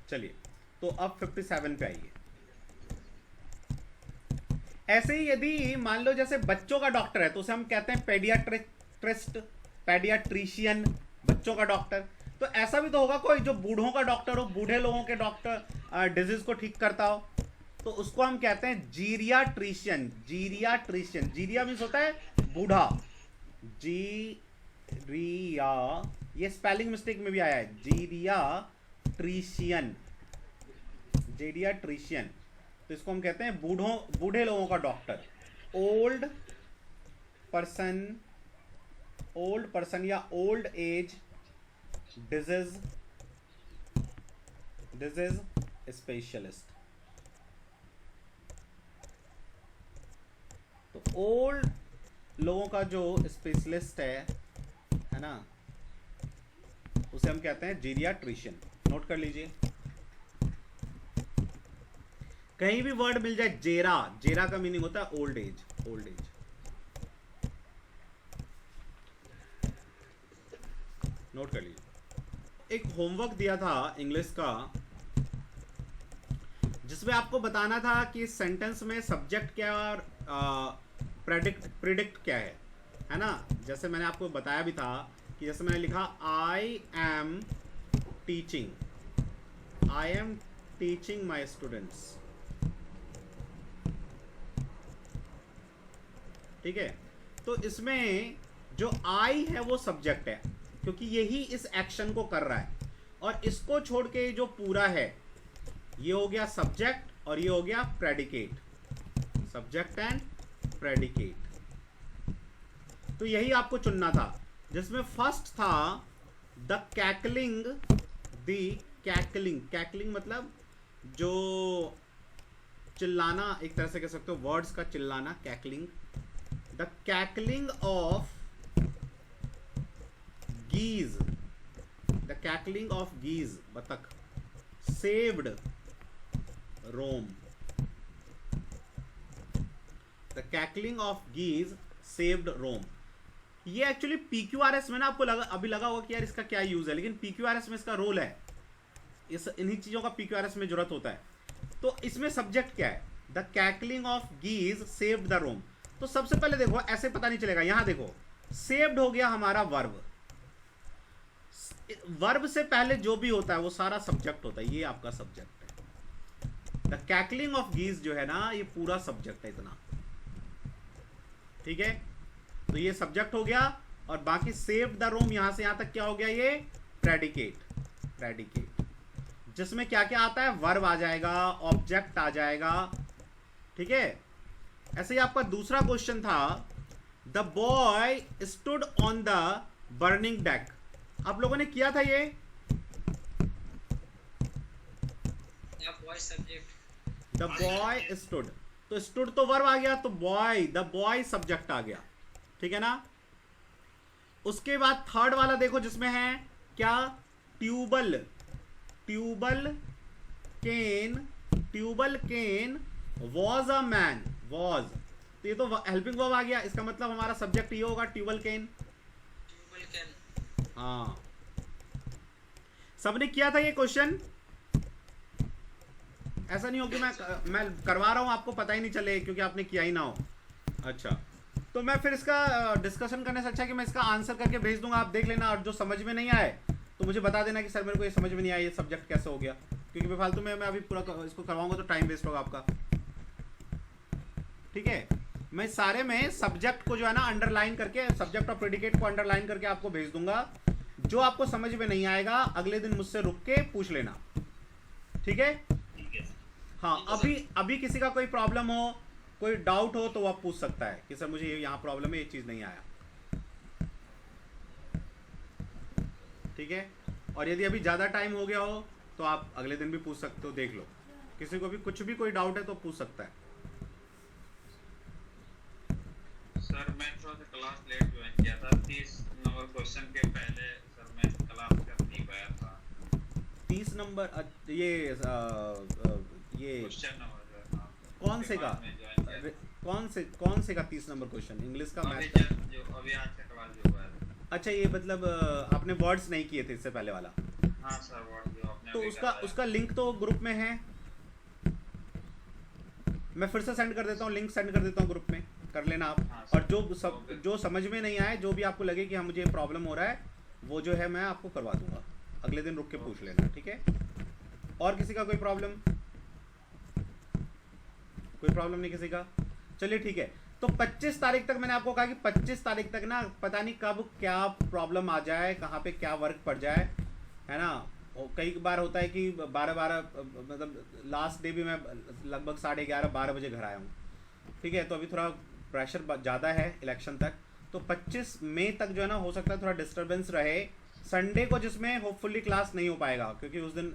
S1: चलिए तो अब 57 पे आइए। ऐसे ही यदि मान लो जैसे बच्चों का डॉक्टर है तो उसे हम कहते हैं पेडियाट्रिस्ट, पेडियाट्रिशियन, बच्चों का डॉक्टर। तो ऐसा भी तो होगा कोई जो बूढ़ों का डॉक्टर हो, बूढ़े लोगों के डॉक्टर, डिजीज को ठीक करता हो, तो उसको हम कहते हैं जीरियाट्रिशियन। जीरियाट्रिशियन, जीरिया मीन्स होता है बूढ़ा, जीरिया, ये स्पेलिंग मिस्टेक में भी आया है, जीरियाट्रिशियन, जीरियाट्रिशियन। तो इसको हम कहते हैं बूढ़े लोगों का डॉक्टर। ओल्ड पर्सन या ओल्ड एज डिजीज स्पेशलिस्ट। तो ओल्ड लोगों का जो स्पेशलिस्ट है ना, उसे हम कहते हैं जीरियाट्रिशियन। नोट कर लीजिए, कहीं भी वर्ड मिल जाए जेरा, जेरा का मीनिंग होता है old age, old age. Note कर लीजिए। एक होमवर्क दिया था इंग्लिश का, जिसमें आपको बताना था कि सेंटेंस में सब्जेक्ट क्या और प्रेडिक्ट क्या है ना। जैसे मैंने आपको बताया भी था कि जैसे मैंने लिखा I am teaching my students. ठीक है, तो इसमें जो आई है वो सब्जेक्ट है, क्योंकि यही इस एक्शन को कर रहा है, और इसको छोड़ के जो पूरा है ये हो गया सब्जेक्ट और ये हो गया प्रेडिकेट, सब्जेक्ट एंड प्रेडिकेट। तो यही आपको चुनना था, जिसमें फर्स्ट था द कैकलिंग, कैकलिंग मतलब जो चिल्लाना, एक तरह से कह सकते हो वर्ड्स का चिल्लाना, cackling. The cackling of geese, the cackling of geese, बतख, saved Rome. The cackling of geese saved Rome. ये एक्चुअली PQRS में ना आपको अभी लगा होगा कि यार इसका क्या यूज है, लेकिन PQRS में इसका रोल है, इन्हीं चीजों का PQRS में जरूरत होता है। तो इसमें सब्जेक्ट क्या है? The cackling of geese saved the रोम। तो सबसे पहले देखो, ऐसे पता नहीं चलेगा, यहां देखो सेव्ड हो गया हमारा वर्ब, वर्ब से पहले जो भी होता है वो सारा सब्जेक्ट होता है, ये आपका सब्जेक्ट है। द कैकलिंग ऑफ गीज जो है ना, ये पूरा सब्जेक्ट है इतना। ठीक है, तो ये सब्जेक्ट हो गया, और बाकी सेव्ड द रोम यहां से यहां तक क्या हो गया? ये प्रेडिकेट, जिसमें क्या क्या आता है? वर्ब आ जाएगा, ऑब्जेक्ट आ जाएगा। ठीक है, ऐसे ही आपका दूसरा क्वेश्चन था, the boy stood on the burning deck. आप लोगों ने किया था ये,
S3: the boy subject.
S1: The boy stood, तो स्टूड तो वर्ब आ गया, तो बॉय, द बॉय सब्जेक्ट आ गया, ठीक है ना। उसके बाद थर्ड वाला देखो जिसमें है क्या, Tubal, Tubal Cain, Tubal Cain was a man, was, तो ये तो हेल्पिंग वर्ब आ गया, इसका मतलब हमारा सब्जेक्ट ये होगा ट्यूबल केन।
S3: Tubal can.
S1: हाँ, सबने किया था ये क्वेश्चन, ऐसा नहीं हो कि मैं करवा रहा हूं आपको पता ही नहीं चले क्योंकि आपने किया ही ना हो। अच्छा, तो मैं फिर इसका डिस्कशन करने से अच्छा कि मैं इसका आंसर करके भेज दूंगा, आप देख लेना, और जो समझ में नहीं आए तो मुझे बता देना कि सर मेरे को ये समझ में नहीं आया, ये सब्जेक्ट कैसे हो गया, क्योंकि बेफालतू में मैं अभी पूरा इसको करवाऊंगा तो टाइम वेस्ट होगा आपका, ठीक है। मैं सारे में सब्जेक्ट को जो है ना अंडरलाइन करके, सब्जेक्ट और प्रेडिकेट को अंडरलाइन करके आपको भेज दूंगा, जो आपको समझ में नहीं आएगा अगले दिन मुझसे रुक के पूछ लेना, ठीक है।
S2: ठीक है।
S1: हाँ, अभी किसी का कोई प्रॉब्लम हो, कोई डाउट हो तो आप पूछ सकता है कि सर मुझे यहाँ प्रॉब्लम है, ये चीज़ नहीं आया, ठीक है। और यदि अभी ज़्यादा टाइम हो गया हो तो आप अगले दिन भी पूछ सकते हो, देख लो, किसी को भी कुछ भी कोई डाउट है तो पूछ सकता है।
S4: सर मैं थोड़ा सा क्लास लेट ज्वाइन किया था, 30 नंबर क्वेश्चन के पहले सर मैं क्लास कर नहीं पाया था।
S1: 30 नंबर ये
S4: क्वेश्चन नंबर जो है ना,
S1: कौन से का,
S4: मैं ज्वाइन किया
S1: कौन से का 30 नंबर क्वेश्चन, इंग्लिश का,
S4: अभी
S1: मैथ का?
S4: जो अभी आज का क्लास जो हुआ है।
S1: अच्छा, ये मतलब आपने वर्ड्स नहीं किए थे इससे पहले वाला,
S4: हाँ सर, वर्ड जो आपने
S1: तो
S4: अभी
S1: उसका
S4: कराया।
S1: उसका लिंक तो ग्रुप में है, मैं फिर से सेंड कर देता हूँ, लिंक सेंड कर देता हूँ ग्रुप में, कर लेना आप।
S4: हाँ, सर।
S1: और जो समझ में नहीं आए, जो भी आपको लगे कि हाँ मुझे प्रॉब्लम हो रहा है, वो जो है मैं आपको करवा दूंगा, अगले दिन रुक के पूछ लेना, ठीक है। और किसी का कोई प्रॉब्लम, कोई प्रॉब्लम नहीं किसी का, चलिए ठीक है। तो 25 तारीख तक मैंने आपको कहा कि 25 तारीख तक ना पता नहीं कब क्या प्रॉब्लम आ जाए, कहाँ पे क्या वर्क पड़ जाए, है ना। और कई बार होता है कि 12 मतलब लास्ट डे भी मैं लगभग 11:30-12 बजे घर आया हूँ, ठीक है। तो अभी थोड़ा प्रेशर ज़्यादा है इलेक्शन तक, तो 25 मई तक जो है ना हो सकता है थोड़ा डिस्टर्बेंस रहे संडे को, जिसमें होपफुली क्लास नहीं हो पाएगा, क्योंकि उस दिन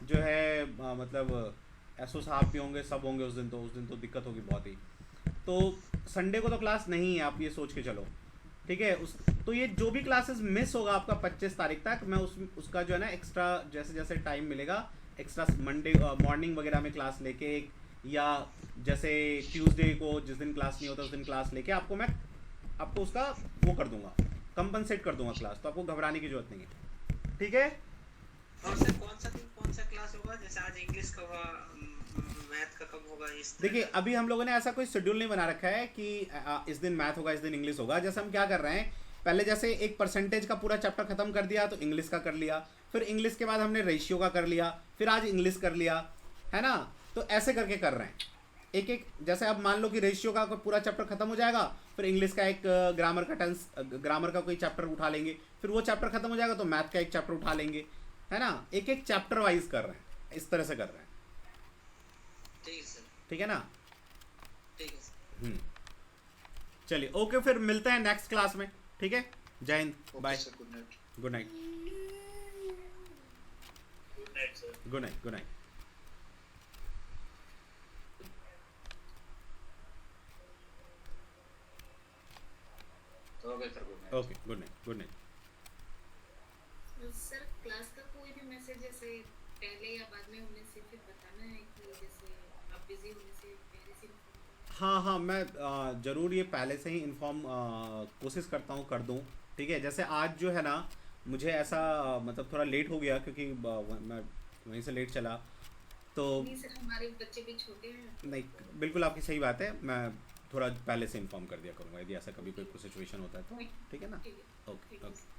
S1: जो है मतलब एसओ साहब भी होंगे, सब होंगे उस दिन तो दिक्कत होगी बहुत ही। तो संडे को तो क्लास नहीं है, आप ये सोच के चलो, ठीक है। तो ये जो भी क्लासेस मिस होगा आपका 25 तारीख तक, मैं उसका जो है ना एक्स्ट्रा जैसे जैसे टाइम मिलेगा, एक्स्ट्रा मंडे मॉर्निंग वगैरह में क्लास लेके, या जैसे ट्यूसडे को जिस दिन क्लास नहीं होता उस दिन क्लास लेके मैं आपको उसका वो कर दूंगा, कंपनसेट कर दूंगा क्लास, तो आपको घबराने की जरूरत नहीं है, ठीक है।
S3: और सर कौन सा क्लास होगा, जैसे आज इंग्लिश का हुआ, मैथ का कब होगा, इस तरह
S1: देखिए
S3: का?
S1: अभी हम लोगों ने ऐसा कोई शेड्यूल नहीं बना रखा है कि इस दिन मैथ होगा, इस दिन इंग्लिश होगा। जैसे हम क्या कर रहे हैं, पहले जैसे एक परसेंटेज का पूरा चैप्टर खत्म कर दिया तो इंग्लिश का कर लिया, फिर इंग्लिश के बाद हमने रेशियो का कर लिया, फिर आज इंग्लिश कर लिया, है ना। तो ऐसे करके कर रहे हैं एक एक, जैसे अब मान लो कि रेशियो का पूरा चैप्टर खत्म हो जाएगा, फिर इंग्लिश का एक ग्रामर का कोई चैप्टर उठा लेंगे, फिर वो चैप्टर खत्म हो जाएगा तो मैथ का एक चैप्टर उठा लेंगे, है ना। एक एक चैप्टर वाइज कर रहे हैं, इस तरह से कर रहे हैं,
S3: ठीक है सर,
S1: ठीक है ना।
S3: ठीक है सर।
S1: चलिए ओके, फिर मिलते हैं नेक्स्ट क्लास में, ठीक है। जय हिंद, bye,
S4: sir, good night.
S1: Good night,
S2: good night sir.
S1: Good night, good night.
S4: Okay sir, good night.
S1: Okay, good night, good night.
S5: Sir class का कोई भी मैसेज जैसे पहले या बाद में होने से फिर बताना है कि जैसे आप बिजी होने से पहले से inform करो।
S1: हाँ, मैं ज़रूर ये पहले से ही इन्फॉर्म कोशिश करता हूँ कर दूँ, ठीक है। जैसे आज जो है ना मुझे ऐसा मतलब थोड़ा लेट हो गया क्योंकि मैं वहीं से लेट चला, तो
S5: नहीं सर, हमारे बच्चे भी छोटे हैं।
S1: नहीं, बिल्कुल आपकी सही बात है, मैं थोड़ा पहले से इन्फॉर्म कर दिया करूँगा यदि ऐसा कभी कोई सिचुएशन होता है तो, ठीक है ना।
S5: ठीक है,
S1: ओके
S5: ठीक है
S1: ओके।